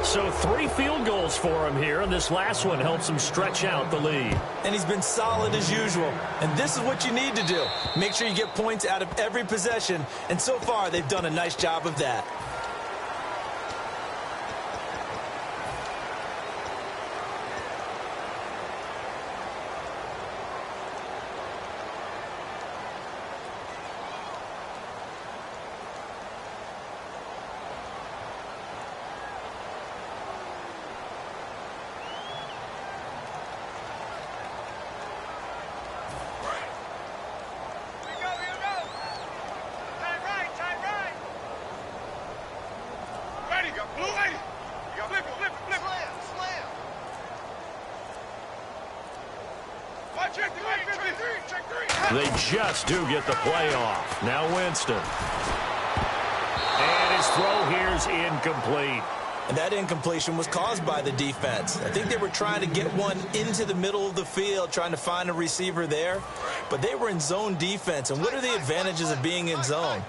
So 3 field goals for him here, and this last one helps him stretch out the lead. And he's been solid as usual. And this is what you need to do. Make sure you get points out of every possession. And so far, they've done a nice job of that. They just do get the play off. Now Winston. And his throw here is incomplete. And that incompletion was caused by the defense. I think they were trying to get one into the middle of the field, trying to find a receiver there. But they were in zone defense. And what are the advantages of being in zone?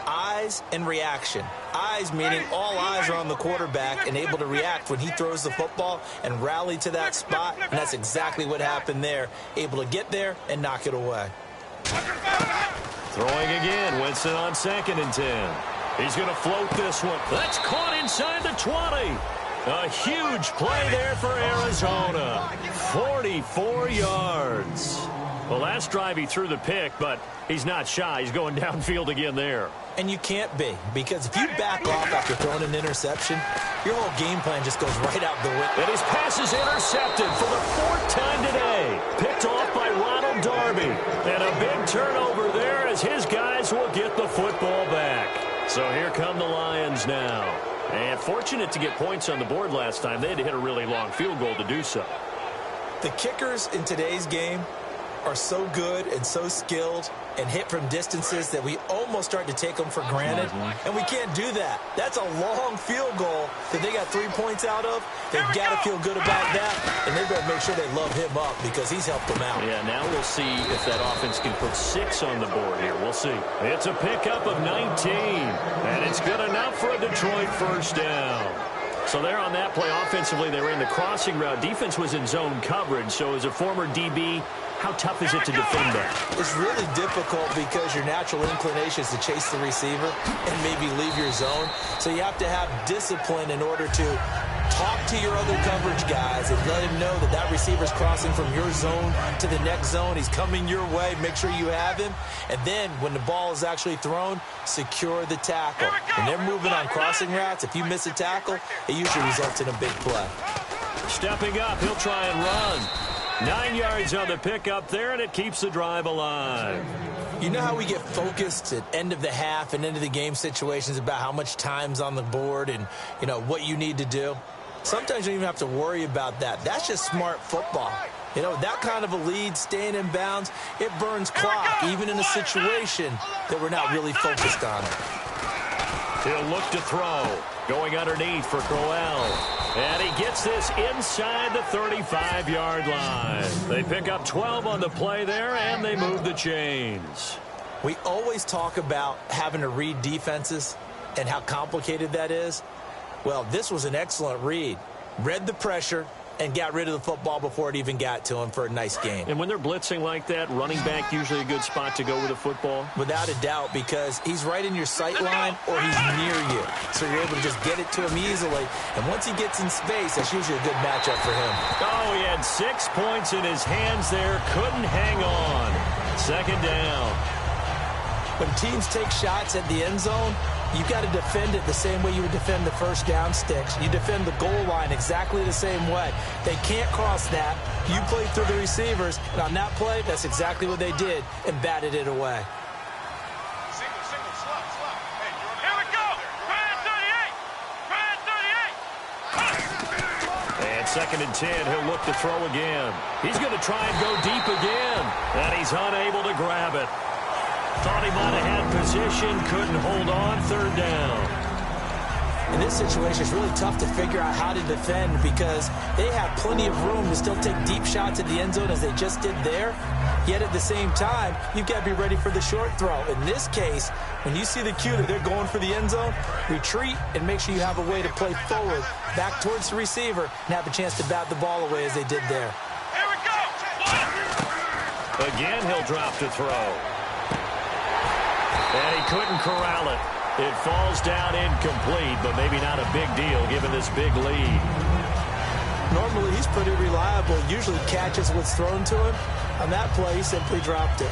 Eyes and reaction. Eyes meaning all eyes are on the quarterback and able to react when he throws the football and rally to that spot. And that's exactly what happened there. Able to get there and knock it away. Throwing again. Winston on 2nd and 10. He's going to float this one. That's caught inside the 20. A huge play there for Arizona. 44 yards. Well, last drive he threw the pick, but he's not shy. He's going downfield again there. And you can't be, because if you back off after throwing an interception, your whole game plan just goes right out the window. And his pass is intercepted for the 4th time today. Picked off by Ronald Darby. And a big turnover there as his guys will get the football back. So here come the Lions now. And fortunate to get points on the board last time. They had to hit a really long field goal to do so. The kickers in today's game are so good and so skilled and hit from distances that we almost start to take them for granted. And we can't do that. That's a long field goal that they got 3 points out of. They've got to feel good about that, and they better make sure they love him up because he's helped them out. Yeah, now we'll see if that offense can put 6 on the board here. We'll see. It's a pickup of 19, and it's good enough for a Detroit first down. So there on that play, offensively, they ran the crossing route. Defense was in zone coverage, so as a former DB, how tough is it to defend that? It's really difficult because your natural inclination is to chase the receiver and maybe leave your zone. So you have to have discipline in order to talk to your other coverage guys and let him know that that receiver's crossing from your zone to the next zone. He's coming your way. Make sure you have him. And then when the ball is actually thrown, secure the tackle. When they're moving on crossing routes, if you miss a tackle, it usually results in a big play. Stepping up, he'll try and run. 9 yards on the pickup there, and it keeps the drive alive. You know how we get focused at end of the half and end of the game situations about how much time's on the board and, you know, what you need to do? Sometimes you don't even have to worry about that. That's just smart football. You know, that kind of a lead, staying in bounds, it burns clock, even in a situation that we're not really focused on. He'll look to throw. Going underneath for Crowell. And he gets this inside the 35-yard line. They pick up 12 on the play there, and they move the chains. We always talk about having to read defenses and how complicated that is. Well, this was an excellent read. Read the pressure and got rid of the football before it even got to him for a nice gain. And when they're blitzing like that, running back usually a good spot to go with the football? Without a doubt, because he's right in your sight line or he's near you. So you're able to just get it to him easily. And once he gets in space, that's usually a good matchup for him. Oh, he had 6 points in his hands there. Couldn't hang on. Second down. When teams take shots at the end zone, you got to defend it the same way you would defend the first down sticks. You defend the goal line exactly the same way. They can't cross that. You play through the receivers, and on that play, that's exactly what they did and batted it away. Single, slot. Hey, here we go. Try at 38. And second and 10, he'll look to throw again. He's going to try and go deep again, and he's unable to grab it. Thought he might have had position, couldn't hold on, third down. In this situation, it's really tough to figure out how to defend because they have plenty of room to still take deep shots at the end zone as they just did there. Yet at the same time, you've got to be ready for the short throw. In this case, when you see the cue that they're going for the end zone, retreat and make sure you have a way to play forward, back towards the receiver, and have a chance to bat the ball away as they did there. Here we go. Again, he'll drop to throw. And he couldn't corral it. It falls down incomplete, but maybe not a big deal given this big lead. Normally, he's pretty reliable. Usually catches what's thrown to him. On that play, he simply dropped it.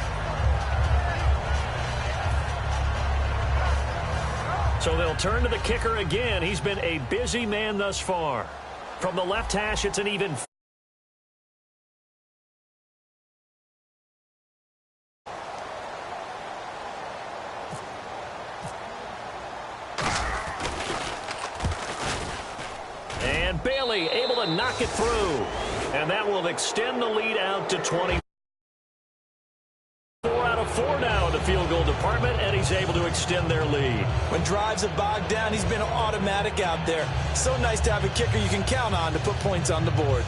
So they'll turn to the kicker again. He's been a busy man thus far. From the left hash, it's an even. And Bailey able to knock it through. And that will extend the lead out to 20. 4 out of 4 now in the field goal department, and he's able to extend their lead. When drives are bogged down, he's been automatic out there. So nice to have a kicker you can count on to put points on the board.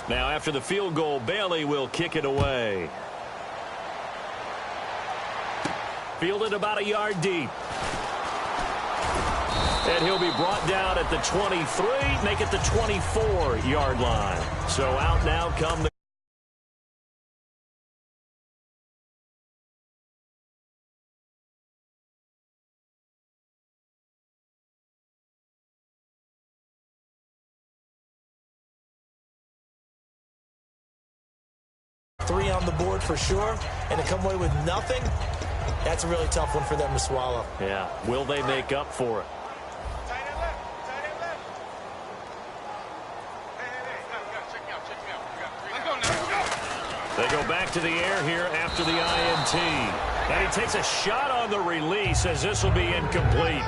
Now, after the field goal, Bailey will kick it away. Fielded about a yard deep. And he'll be brought down at the 23, make it the 24-yard line. So out now come the 3 on the board for sure, and to come away with nothing, that's a really tough one for them to swallow. Yeah, will they make up for it? Tight end left. Hey, check me out. You got 3 now. Let's go. They go back to the air here after the INT. And he takes a shot on the release as this will be incomplete.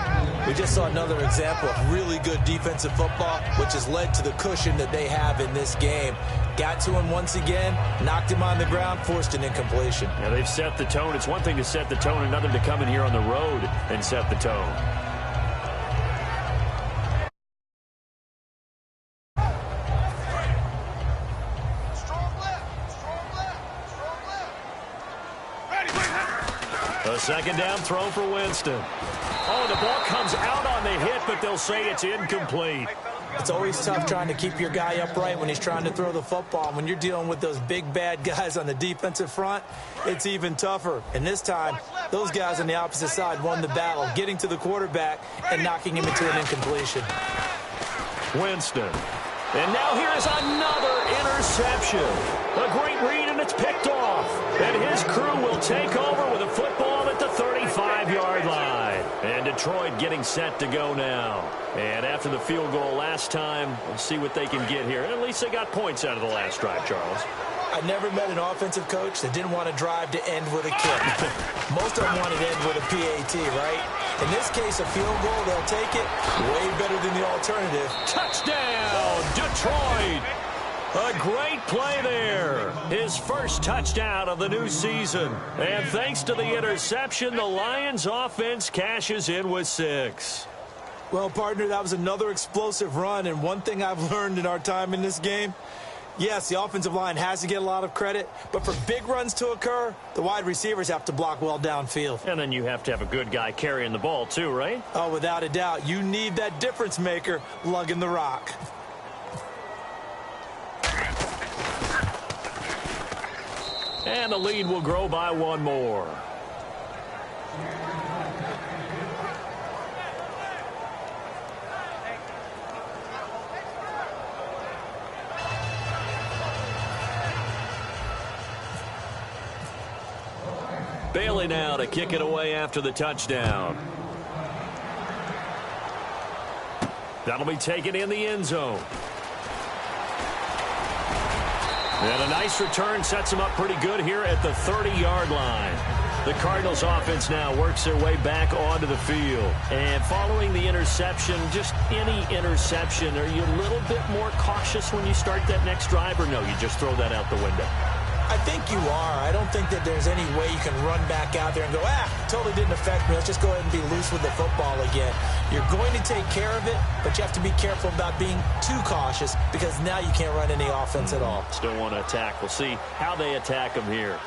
We just saw another example of really good defensive football, which has led to the cushion that they have in this game. Got to him once again, knocked him on the ground, forced an incompletion. Yeah, they've set the tone. It's one thing to set the tone, another to come in here on the road and set the tone. Strong left. Ready. A second down throw for Winston. Oh, the ball comes out on the hit, but they'll say it's incomplete. It's always tough trying to keep your guy upright when he's trying to throw the football. When you're dealing with those big, bad guys on the defensive front, it's even tougher. And this time, those guys on the opposite side won the battle, getting to the quarterback and knocking him into an incompletion. Winston. And now here's another interception. A great read, and it's picked off. And his crew will take over with a football at the 35-yard line. And Detroit getting set to go now. And after the field goal last time, we'll see what they can get here. At least they got points out of the last drive, Charles. I never met an offensive coach that didn't want to drive to end with a kick. Most of them wanted to end with a PAT, right? In this case, a field goal, they'll take it. Way better than the alternative. Touchdown, Detroit! A great play there. His first touchdown of the new season. And thanks to the interception, the Lions offense cashes in with 6. Well, partner, that was another explosive run. And one thing I've learned in our time in this game, yes, the offensive line has to get a lot of credit, but for big runs to occur, the wide receivers have to block well downfield. And then you have to have a good guy carrying the ball too, right? Oh, without a doubt. You need that difference maker lugging the rock. And the lead will grow by 1 more. Bailey now to kick it away after the touchdown. That'll be taken in the end zone. And a nice return sets him up pretty good here at the 30-yard line. The Cardinals offense now works their way back onto the field. And following the interception, just any interception, are you a little bit more cautious when you start that next drive, or no, you just throw that out the window? I think you are. I don't think that there's any way you can run back out there and go, totally didn't affect me. Let's just go ahead and be loose with the football again. You're going to take care of it, but you have to be careful about being too cautious because now you can't run any offense at all. Still want to attack. We'll see how they attack them here.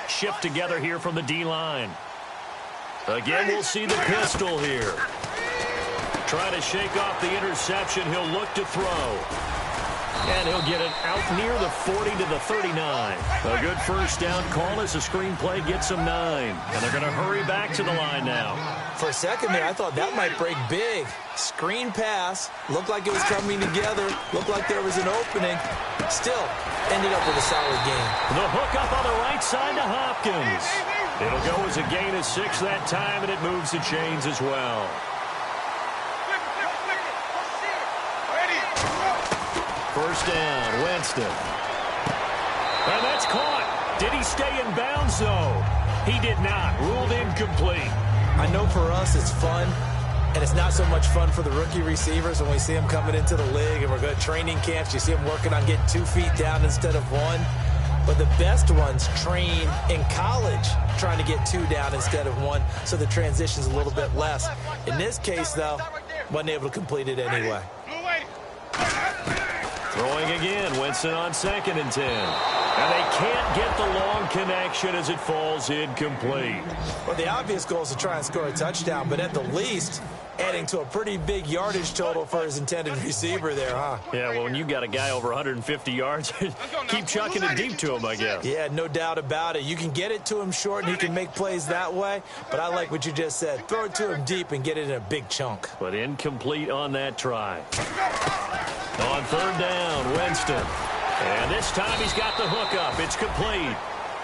Shift together here from the D-line. Again, we'll see the pistol here. Trying to shake off the interception. He'll look to throw. And he'll get it out near the 40 to the 39. A good first down call as the screen play gets them 9. And they're going to hurry back to the line now. For a second there, I thought that might break big. Screen pass. Looked like it was coming together. Looked like there was an opening. Still, ended up with a solid game. The hook up on the right side to Hopkins. It'll go as a gain of 6 that time, and it moves the chains as well. First down, Winston. And that's caught. Did he stay in bounds, though? He did not. Ruled incomplete. I know for us it's fun, and it's not so much fun for the rookie receivers when we see them coming into the league and we're going to training camps. You see them working on getting 2 feet down instead of 1. But the best ones train in college trying to get 2 down instead of 1, so the transition's a little bit less. In this case, though, wasn't able to complete it anyway. Throwing again, Winston on 2nd and 10. And they can't get the long connection as it falls incomplete. Well, the obvious goal is to try and score a touchdown, but at the least, adding to a pretty big yardage total for his intended receiver there, huh? Yeah, well, when you got a guy over 150 yards, keep chucking it deep to him, I guess. Yeah, no doubt about it. You can get it to him short, and he can make plays that way, but I like what you just said. Throw it to him deep and get it in a big chunk. But incomplete on that try. On 3rd down, Winston. And this time he's got the hook up. It's complete.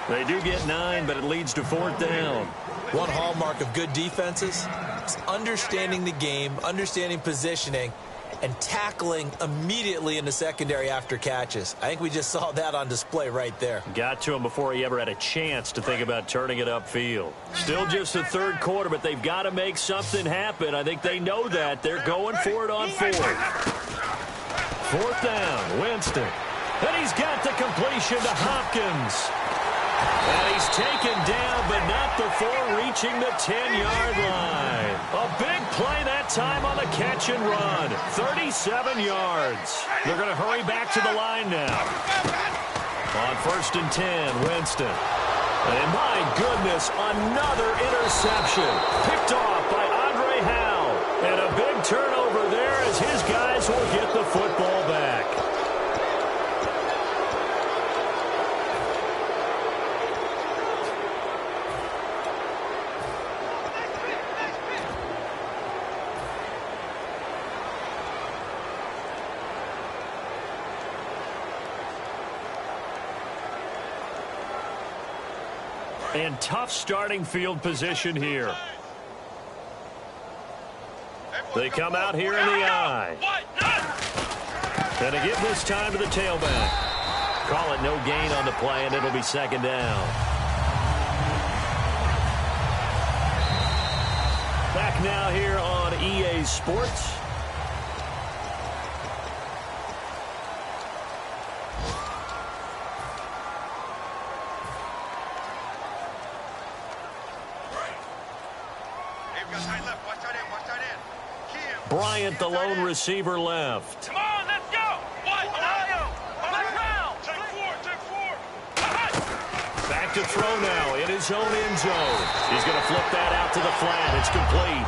They do get 9, but it leads to 4th down. One hallmark of good defenses is understanding the game, understanding positioning, and tackling immediately in the secondary after catches. I think we just saw that on display right there. Got to him before he ever had a chance to think about turning it upfield. Still just the 3rd quarter, but they've got to make something happen. I think they know that. They're going for it on 4th. 4th down, Winston. And he's got the completion to Hopkins. And he's taken down, but not before reaching the 10-yard line. A big play that time on the catch and run. 37 yards. They're going to hurry back to the line now. On 1st and 10, Winston. And my goodness, another interception. Picked off by Andre Howe. And a big turnover there as his guys will get the football back. And tough starting field position here. They come out here in the I. And they give this time to the tailback. Call it no gain on the play, and it'll be 2nd down. Back now here on EA Sports. Bryant, the lone receiver, left. Come on, let's go. Ohio, on the ground. Take 4. Back to throw now in his own end zone. He's going to flip that out to the flat. It's complete.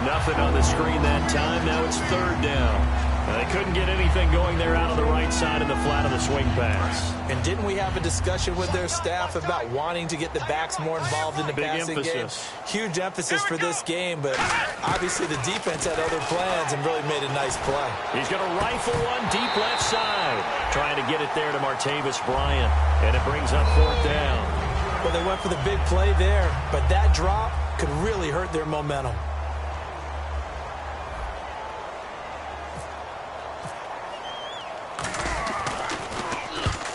Nothing on the screen that time. Now it's 3rd down. They couldn't get anything going there out of the right side of the flat of the swing pass. And didn't we have a discussion with their staff about wanting to get the backs more involved in the passing game? Huge emphasis for this game, but obviously the defense had other plans and really made a nice play. He's going to rifle one deep left side. Trying to get it there to Martavis Bryant, and it brings up 4th down. Well, they went for the big play there, but that drop could really hurt their momentum.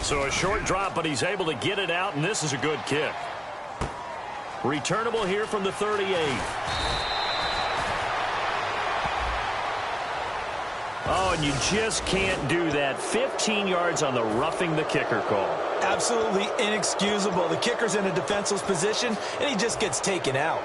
So a short drop, but he's able to get it out, and this is a good kick. Returnable here from the 38. Oh, and you just can't do that. 15 yards on the roughing the kicker call. Absolutely inexcusable. The kicker's in a defenseless position, and he just gets taken out.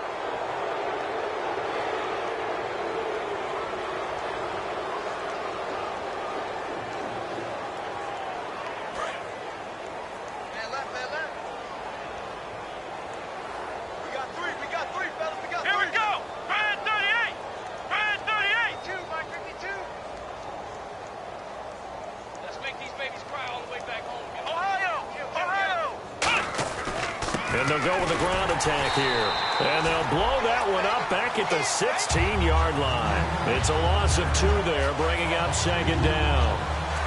Attack here, and they'll blow that one up back at the 16-yard line. It's a loss of 2 there, bringing up 2nd down.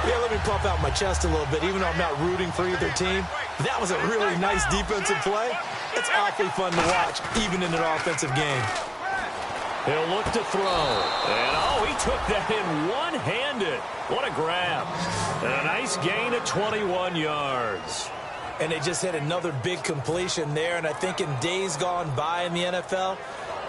Yeah, let me puff out my chest a little bit. Even though I'm not rooting for either team, that was a really nice defensive play. It's awfully fun to watch, even in an offensive game. He'll look to throw, and oh, he took that in one-handed. What a grab. And a nice gain of 21 yards. And they just hit another big completion there. And I think in days gone by in the NFL,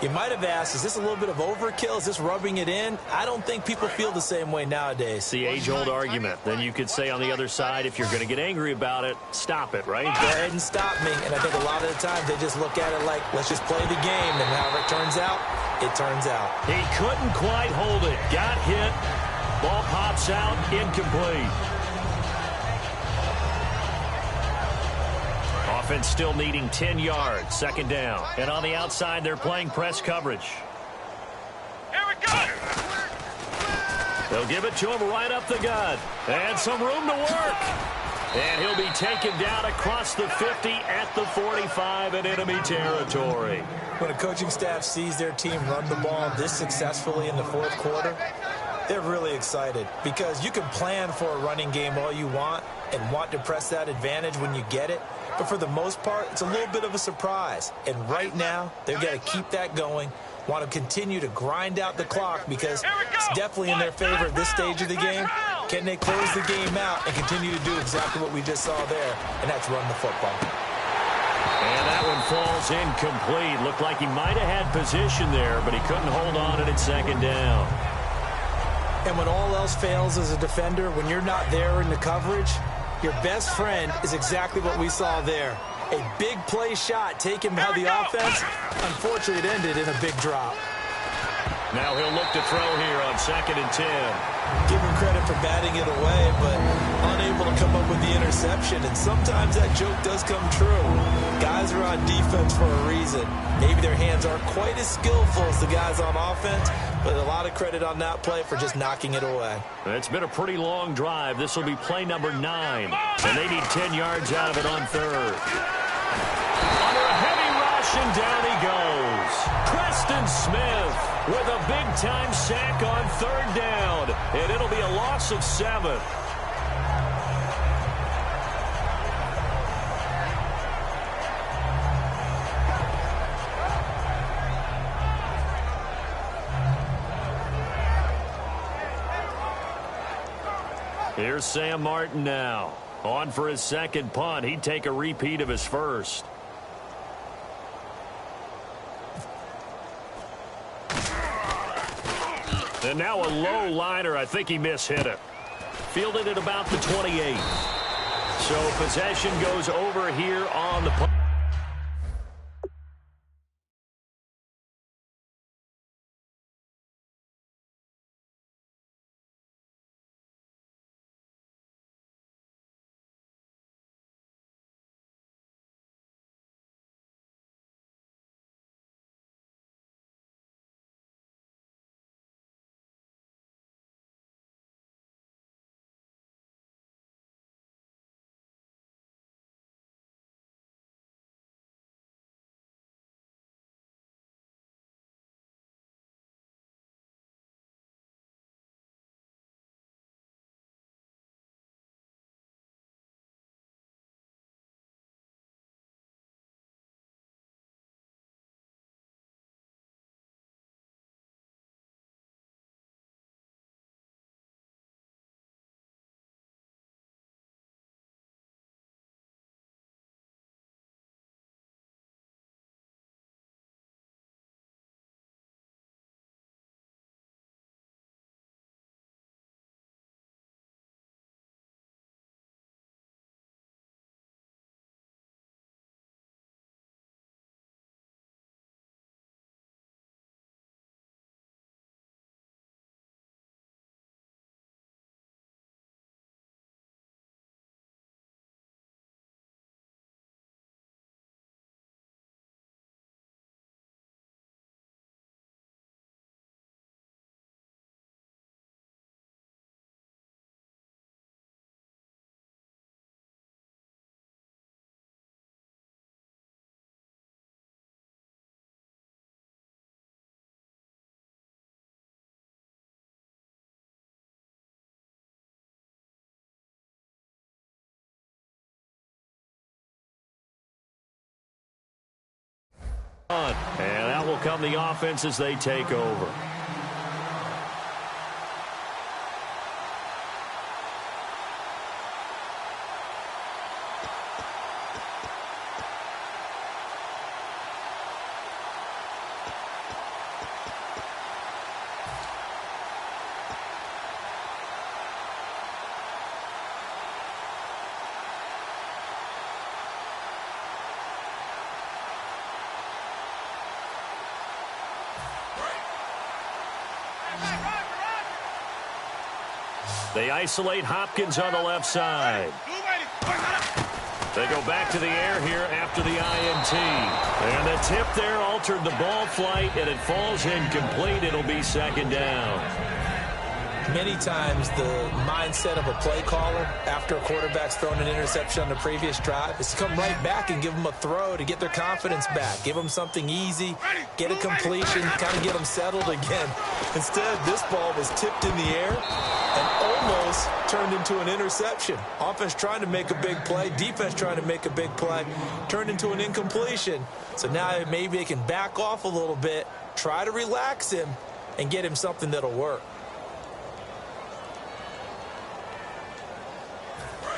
you might have asked, is this a little bit of overkill? Is this rubbing it in? I don't think people feel the same way nowadays. It's the age-old argument. Then you could say on the other side, if you're going to get angry about it, stop it, right? Go ahead and stop me. And I think a lot of the times they just look at it like, let's just play the game. And however it turns out, it turns out. He couldn't quite hold it. Got hit. Ball pops out. Incomplete. Offense still needing 10 yards. 2nd down. And on the outside, they're playing press coverage. Here we go. They'll give it to him right up the gut. And some room to work. And he'll be taken down across the 50 at the 45 in enemy territory. When a coaching staff sees their team run the ball this successfully in the 4th quarter, they're really excited because you can plan for a running game all you want and want to press that advantage when you get it. But for the most part, it's a little bit of a surprise. And right now, they've got to keep that going, want to continue to grind out the clock because it's definitely in their favor at this stage of the game. Can they close the game out and continue to do exactly what we just saw there, and that's run the football. And that one falls incomplete. Looked like he might have had position there, but he couldn't hold on it at 2nd down. And when all else fails as a defender, when you're not there in the coverage, your best friend is exactly what we saw there. A big play shot taken by the offense. Unfortunately, it ended in a big drop. Now he'll look to throw here on 2nd and 10. Give him credit for batting it away, but unable to come up with the interception. And sometimes that joke does come true. Guys are on defense for a reason. Maybe their hands aren't quite as skillful as the guys on offense, but a lot of credit on that play for just knocking it away. It's been a pretty long drive. This will be play number 9. And they need 10 yards out of it on 3rd. Under a heavy rush, and down he goes. Preston Smith with a big-time sack on 3rd down. And it'll be a loss of 7. Here's Sam Martin now. On for his 2nd punt. He'd take a repeat of his first. And now a low liner. I think he mishit it. Fielded at about the 28. So possession goes over here on the punt. And out will come the offense as they take over. They isolate Hopkins on the left side. They go back to the air here after the INT. And the tip there altered the ball flight, and it falls incomplete. It'll be 2nd down. Many times the mindset of a play caller after a quarterback's thrown an interception on the previous drive is to come right back and give them a throw to get their confidence back. Give them something easy, get a completion, kind of get them settled again. Instead, this ball was tipped in the air and almost turned into an interception. Offense trying to make a big play, defense trying to make a big play, turned into an incompletion. So now maybe they can back off a little bit, try to relax him, and get him something that'll work.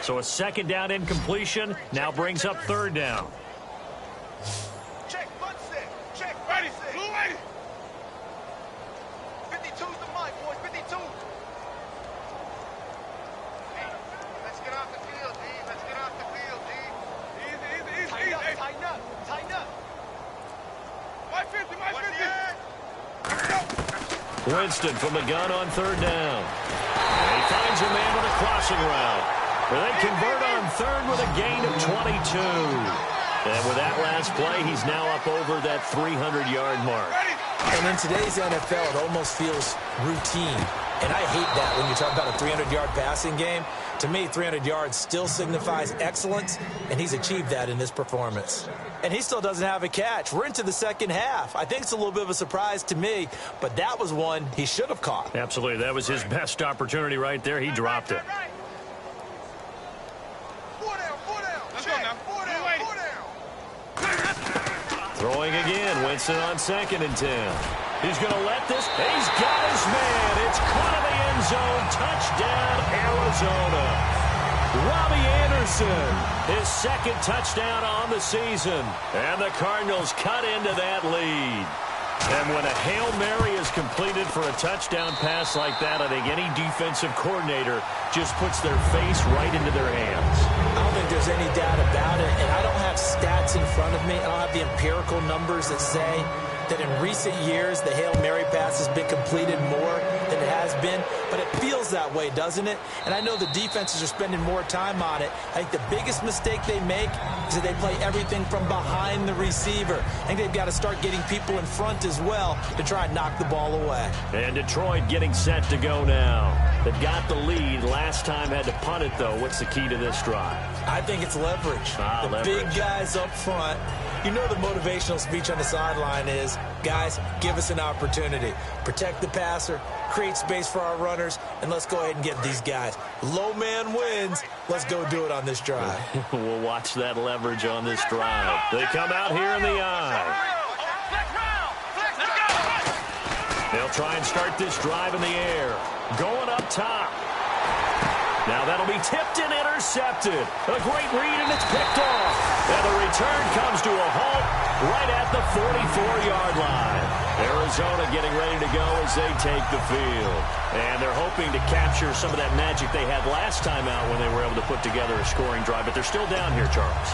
So a 2nd down incompletion now brings up 3rd down. Check, butt set. Check, ready, set. Blue ready. 52's the mic, boys. 52. Hey, let's get off the field, D. Let's get off the field, D. Easy. Tighten up. My 50. Let's go. Winston from the gun on third down. And he finds a man with a crossing route. They convert on third with a gain of 22. And with that last play, he's now up over that 300-yard mark. And in today's NFL, it almost feels routine. And I hate that when you talk about a 300-yard passing game. To me, 300 yards still signifies excellence, and he's achieved that in this performance. And he still doesn't have a catch. We're into the second half. I think it's a little bit of a surprise to me, but that was one he should have caught. Absolutely. That was his best opportunity right there. He dropped it. Throwing again, Winston on 2nd and 10. He's going to let this. He's got his man. It's caught in the end zone. Touchdown, Arizona. Robbie Anderson, his 2nd touchdown on the season. And the Cardinals cut into that lead. And when a Hail Mary is completed for a touchdown pass like that, I think any defensive coordinator just puts their face right into their hands. I don't think there's any doubt about it, and I don't have stats in front of me. I don't have the empirical numbers that say that in recent years the Hail Mary pass has been completed more than it has been, but it feels that way, doesn't it? And I know the defenses are spending more time on it. I think the biggest mistake they make is that they play everything from behind the receiver. I think they've got to start getting people in front as well to try and knock the ball away. And Detroit getting set to go now. They've got the lead. Last time had to punt it, though. What's the key to this drive? I think it's leverage. The leverage. Big guys up front. You know the motivational speech on the sideline is, guys, give us an opportunity. Protect the passer, create space for our runners, and let's go ahead and get these guys. Low man wins. Let's go do it on this drive. We'll watch that leverage on this drive. They come out here in the eye. They'll try and start this drive in the air. Going up top. Now that'll be tipped and intercepted. A great read, and it's picked off. And the return comes to a halt right at the 44-yard line. Arizona getting ready to go as they take the field. And they're hoping to capture some of that magic they had last time out when they were able to put together a scoring drive. But they're still down here, Charles.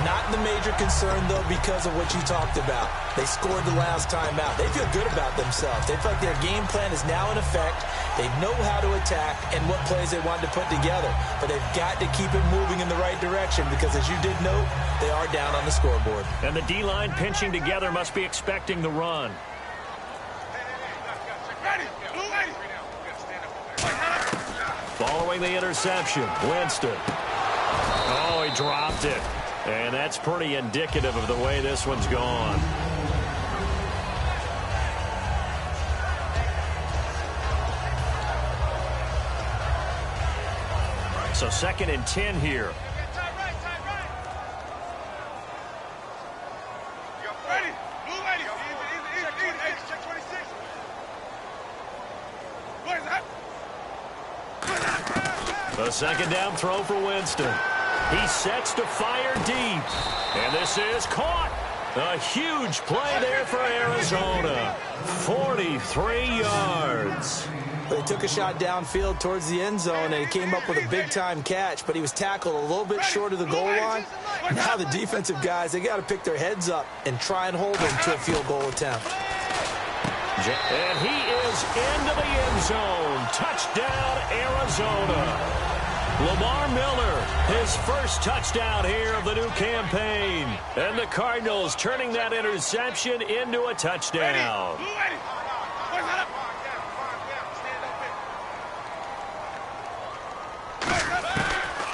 Not the major concern, though, because of what you talked about. They scored the last time out. They feel good about themselves. They feel like their game plan is now in effect. They know how to attack and what plays they want to put together. But they've got to keep it moving in the right direction because, as you did note, they are down on the scoreboard. And the D-line pinching together must be expecting the run. Following the interception, Winston. Oh, he dropped it. And that's pretty indicative of the way this one's gone. So 2nd and 10 here. The 2nd down throw for Winston. He sets to fire deep. And this is caught. A huge play there for Arizona. 43 yards. They took a shot downfield towards the end zone, and he came up with a big-time catch, but he was tackled a little bit short of the goal line. Now the defensive guys, they got to pick their heads up and try and hold him to a field goal attempt. And he is into the end zone. Touchdown, Arizona. Lamar Miller, his first touchdown here of the new campaign. And the Cardinals turning that interception into a touchdown.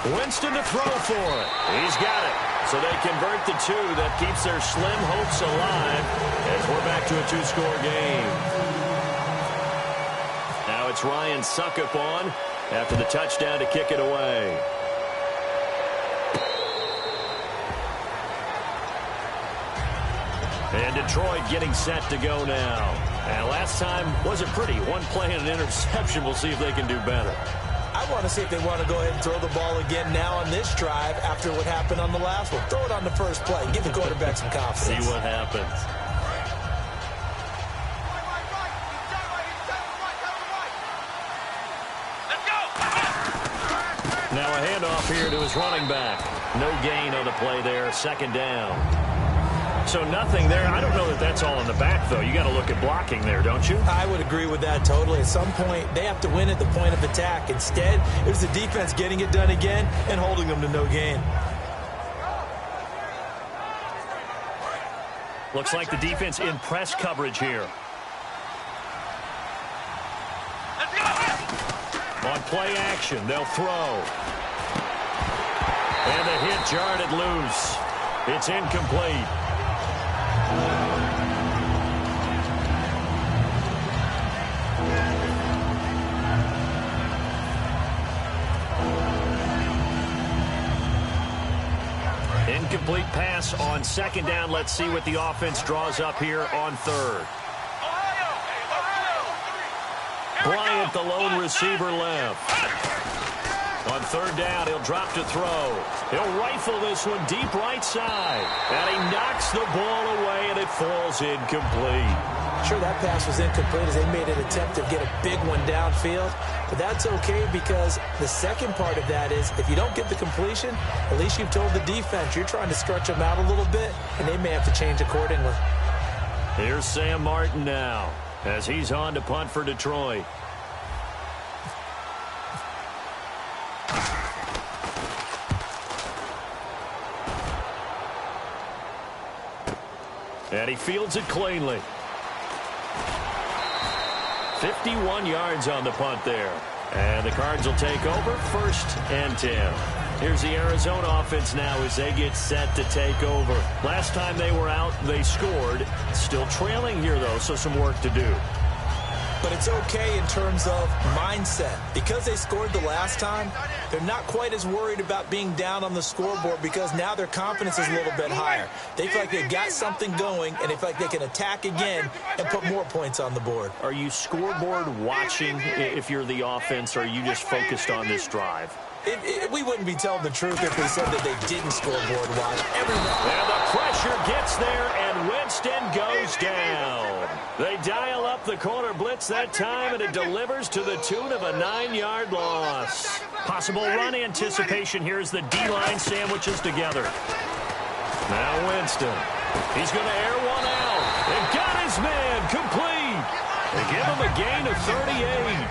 Winston to throw for it. He's got it. So they convert the 2. That keeps their slim hopes alive as we're back to a 2-score game. Now it's Ryan Suckup on after the touchdown to kick it away. And Detroit getting set to go now. And last time wasn't pretty. One play and an interception. We'll see if they can do better. I want to see if they want to go ahead and throw the ball again now on this drive after what happened on the last one. Throw it on the first play. Give the quarterback some confidence. See what happens. Now a handoff here to his running back. No gain on the play there. 2nd down. So nothing there. I don't know that that's all in the back, though. You got to look at blocking there, don't you? I would agree with that totally. At some point, they have to win at the point of attack. Instead, it was the defense getting it done again and holding them to no gain. Looks like the defense in press coverage here. On play action, they'll throw. And the hit jarred it loose. It's incomplete. Incomplete pass on second down. Let's see what the offense draws up here on third. Bryant, the lone receiver, left. On third down, he'll drop to throw. He'll rifle this one deep right side. And he knocks the ball away, and it falls incomplete. Sure, that pass was incomplete as they made an attempt to get a big one downfield. But that's okay because the second part of that is if you don't get the completion, at least you've told the defense you're trying to stretch them out a little bit, and they may have to change accordingly. Here's Sam Martin now as he's on to punt for Detroit. And he fields it cleanly. 51 yards on the punt there. And the Cards will take over 1st and 10. Here's the Arizona offense now as they get set to take over. Last time they were out, they scored. Still trailing here, though, so some work to do. But it's okay in terms of mindset. Because they scored the last time, they're not quite as worried about being down on the scoreboard because now their confidence is a little bit higher. They feel like they've got something going, and they feel like they can attack again and put more points on the board. Are you scoreboard watching if you're the offense, or are you just focused on this drive? We wouldn't be telling the truth if we said that they didn't scoreboard watch. And the pressure gets there, and Winston goes down. They dial up the corner blitz that time, and it delivers to the tune of a 9-yard loss. Possible run anticipation here as the D-line sandwiches together. Now Winston. He's going to air one out. And got his man complete. They give him a gain of 38.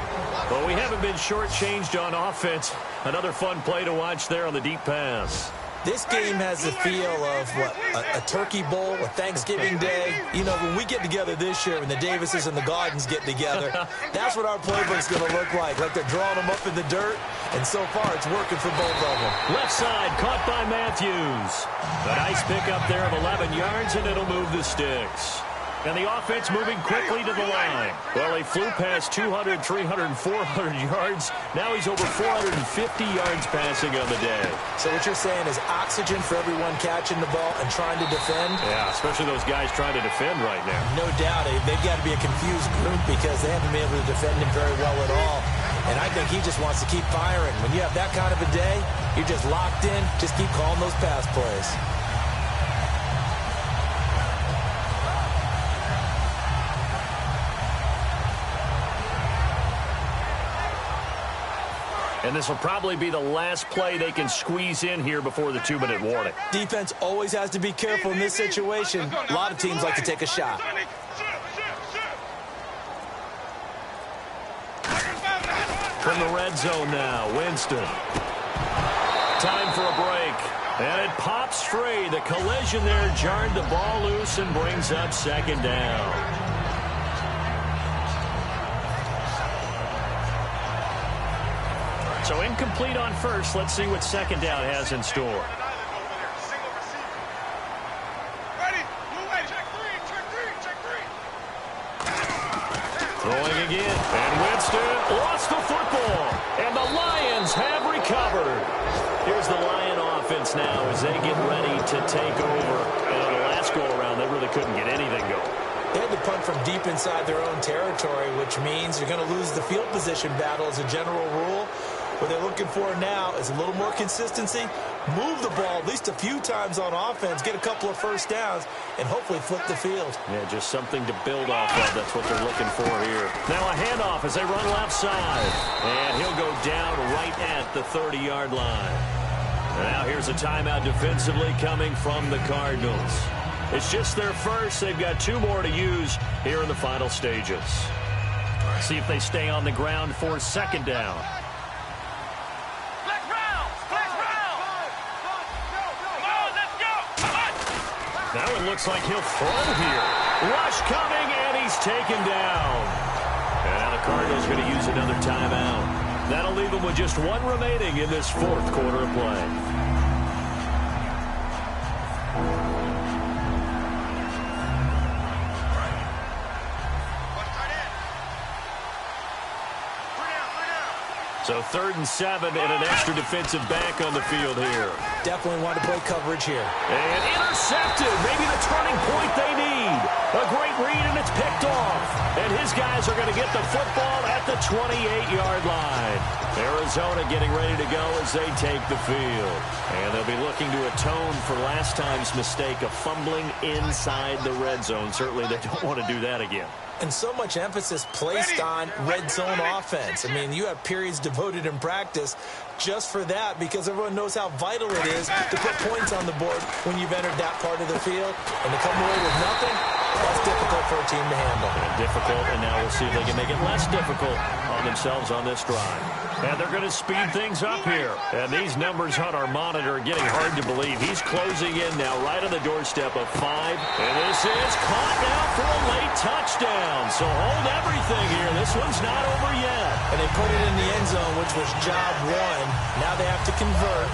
But we haven't been shortchanged on offense. Another fun play to watch there on the deep pass. This game has the feel of, what, a turkey bowl, a Thanksgiving day. You know, when we get together this year, when the Davises and the Gardens get together, that's what our playbook's going to look like. Like they're drawing them up in the dirt, and so far it's working for both of them. Left side, caught by Matthews. A nice pickup there of 11 yards, and it'll move the sticks. And the offense moving quickly to the line. Well, he flew past 200, 300, 400 yards. Now he's over 450 yards passing on the day. So what you're saying is oxygen for everyone catching the ball and trying to defend? Yeah, especially those guys trying to defend right now. No doubt. They've got to be a confused group because they haven't been able to defend him very well at all. And I think he just wants to keep firing. When you have that kind of a day, you're just locked in. Just keep calling those pass plays. And this will probably be the last play they can squeeze in here before the 2-minute warning. Defense always has to be careful in this situation. A lot of teams like to take a shot. From the red zone now, Winston. Time for a break. And it pops free. The collision there jarred the ball loose and brings up 2nd down. So incomplete on first. Let's see what 2nd down has in store. Throwing again. And Winston lost the football. And the Lions have recovered. Here's the Lion offense now as they get ready to take over. And on the last go-around, they really couldn't get anything going. They had to punt from deep inside their own territory, which means you're going to lose the field position battle as a general rule. What they're looking for now is a little more consistency, move the ball at least a few times on offense, get a couple of first downs, and hopefully flip the field. Yeah, just something to build off of. That's what they're looking for here. Now a handoff as they run left side. And he'll go down right at the 30-yard line. And now here's a timeout defensively coming from the Cardinals. It's just their first. They've got 2 more to use here in the final stages. See if they stay on the ground for 2nd down. Now it looks like he'll throw here. Rush coming, and he's taken down. And now the Cardinals going to use another timeout. That'll leave them with just 1 remaining in this 4th quarter of play. So 3rd and 7 and an extra defensive back on the field here. Definitely want to play coverage here. And intercepted. Maybe the turning point they need. A great read, and it's picked off. And his guys are going to get the football at the 28-yard line. Arizona getting ready to go as they take the field. And they'll be looking to atone for last time's mistake of fumbling inside the red zone. Certainly they don't want to do that again. And so much emphasis placed on red zone offense. I mean, you have periods devoted in practice just for that because everyone knows how vital it is to put points on the board when you've entered that part of the field. And to come away with nothing, that's difficult for a team to handle. And difficult, and now we'll see if they can make it less difficult on themselves on this drive. And they're going to speed things up here. And these numbers on our monitor are getting hard to believe. He's closing in now right on the doorstep of 5. And this is caught now for a late touchdown. So hold everything here. This one's not over yet. And they put it in the end zone, which was job 1. Now they have to convert.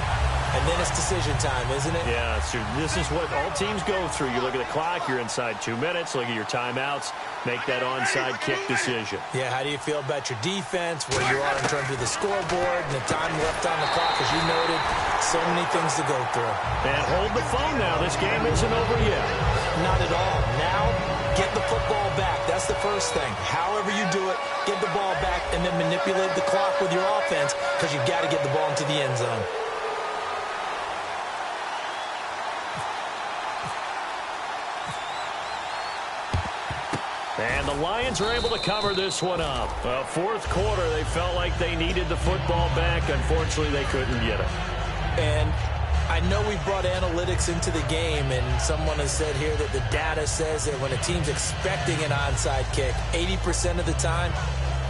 And then it's decision time, isn't it? Yeah, so this is what all teams go through. You look at the clock, you're inside 2 minutes, look at your timeouts, make that onside kick decision. Yeah, how do you feel about your defense, where you are in terms of the scoreboard, and the time left on the clock, as you noted, so many things to go through. And hold the phone now. This game isn't over yet. Not at all. Now, get the football back. That's the first thing. However you do it, get the ball back, and then manipulate the clock with your offense because you've got to get the ball into the end zone. And the Lions are able to cover this one up. 4th quarter, they felt like they needed the football back. Unfortunately, they couldn't get it. And I know we brought analytics into the game, and someone has said here that the data says that when a team's expecting an onside kick, 80% of the time,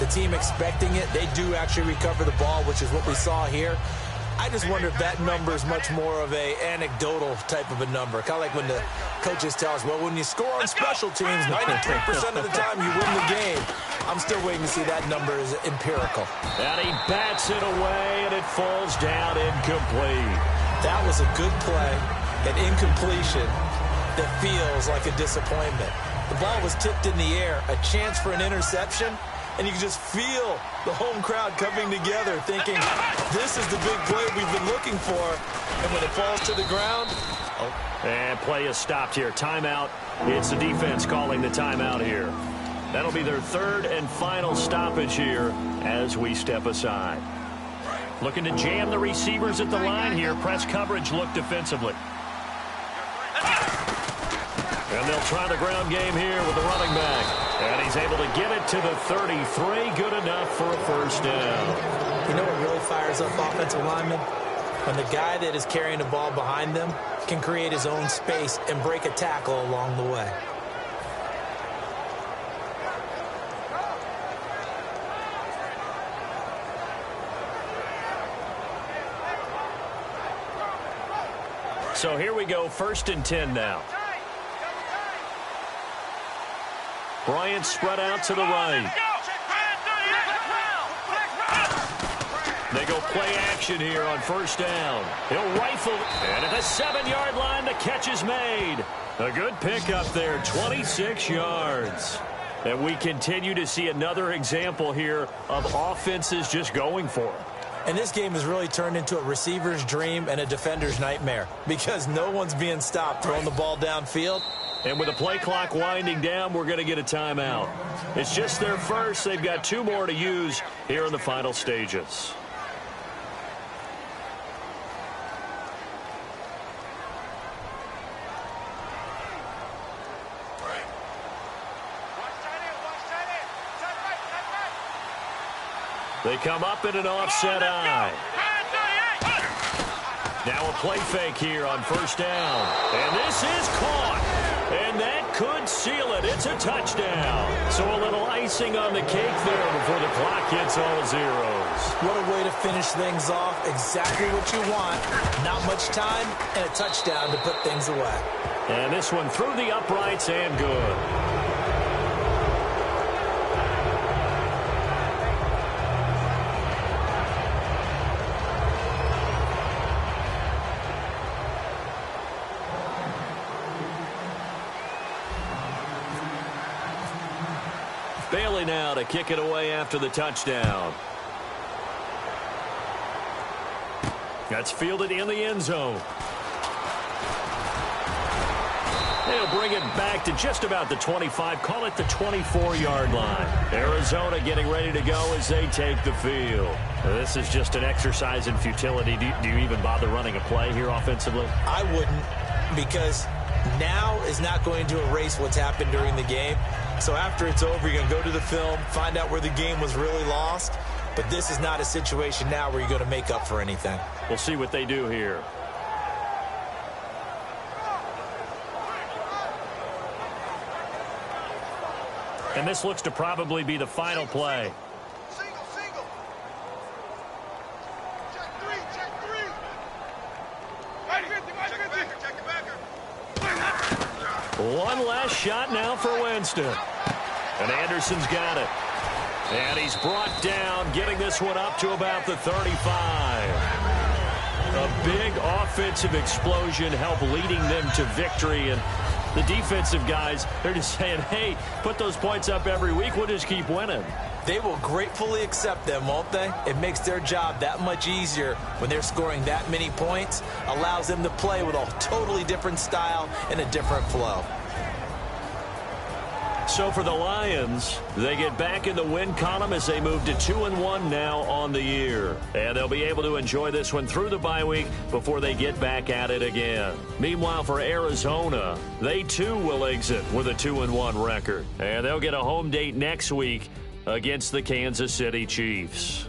the team expecting it, they do actually recover the ball, which is what we saw here. I just wonder if that number is much more of a anecdotal type of a number. Kind of like when the coaches tell us, well, when you score on special teams, 93% of the time you win the game. I'm still waiting to see that number is empirical. And he bats it away, and it falls down incomplete. That was a good play, an incompletion that feels like a disappointment. The ball was tipped in the air, a chance for an interception, and you can just feel the home crowd coming together thinking, this is the big play we've been looking for. And when it falls to the ground, And play is stopped here. Timeout. It's the defense calling the timeout here. That'll be their 3rd and final stoppage here as we step aside. Looking to jam the receivers at the line here. Press coverage look defensively. And they'll try the ground game here with the running back. And he's able to get it to the 33. Good enough for a 1st down. You know what really fires up offensive linemen? When the guy that is carrying the ball behind them can create his own space and break a tackle along the way. So here we go, 1st and 10 now. Bryant spread out to the right. They go play action here on 1st down. He'll rifle, and at the 7-yard line, the catch is made. A good pickup there, 26 yards. And we continue to see another example here of offenses just going for it. And this game has really turned into a receiver's dream and a defender's nightmare because no one's being stopped throwing the ball downfield. And with the play clock winding down, we're going to get a timeout. It's just their first. They've got 2 more to use here in the final stages. They come up in an offset eye. Now a play fake here on 1st down. And this is caught. And that could seal it. It's a touchdown. So a little icing on the cake there before the clock hits all zeros. What a way to finish things off. Exactly what you want. Not much time and a touchdown to put things away. And this one through the uprights and good. Bailey now to kick it away after the touchdown. That's fielded in the end zone. They'll bring it back to just about the 25, call it the 24-yard line. Arizona getting ready to go as they take the field. This is just an exercise in futility. Do you even bother running a play here offensively? I wouldn't, because now is not going to erase what's happened during the game. So after it's over, you're going to go to the film, find out where the game was really lost. But this is not a situation now where you're going to make up for anything. We'll see what they do here. And this looks to probably be the final play. Single. Check three. Check it backer. One last shot now for Winston. And Anderson's got it. And he's brought down, getting this one up to about the 35. A big offensive explosion helped leading them to victory. And the defensive guys, they're just saying, hey, put those points up every week. We'll just keep winning. They will gratefully accept them, won't they? It makes their job that much easier when they're scoring that many points. Allows them to play with a totally different style and a different flow. So for the Lions, they get back in the win column as they move to 2-1 now on the year. And they'll be able to enjoy this one through the bye week before they get back at it again. Meanwhile, for Arizona, they too will exit with a 2-1 record. And they'll get a home date next week against the Kansas City Chiefs.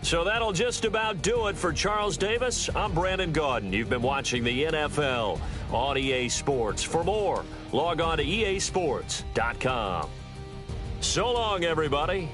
So that'll just about do it for Charles Davis. I'm Brandon Gaudin. You've been watching the NFL on EA Sports. For more, log on to easports.com. So long, everybody.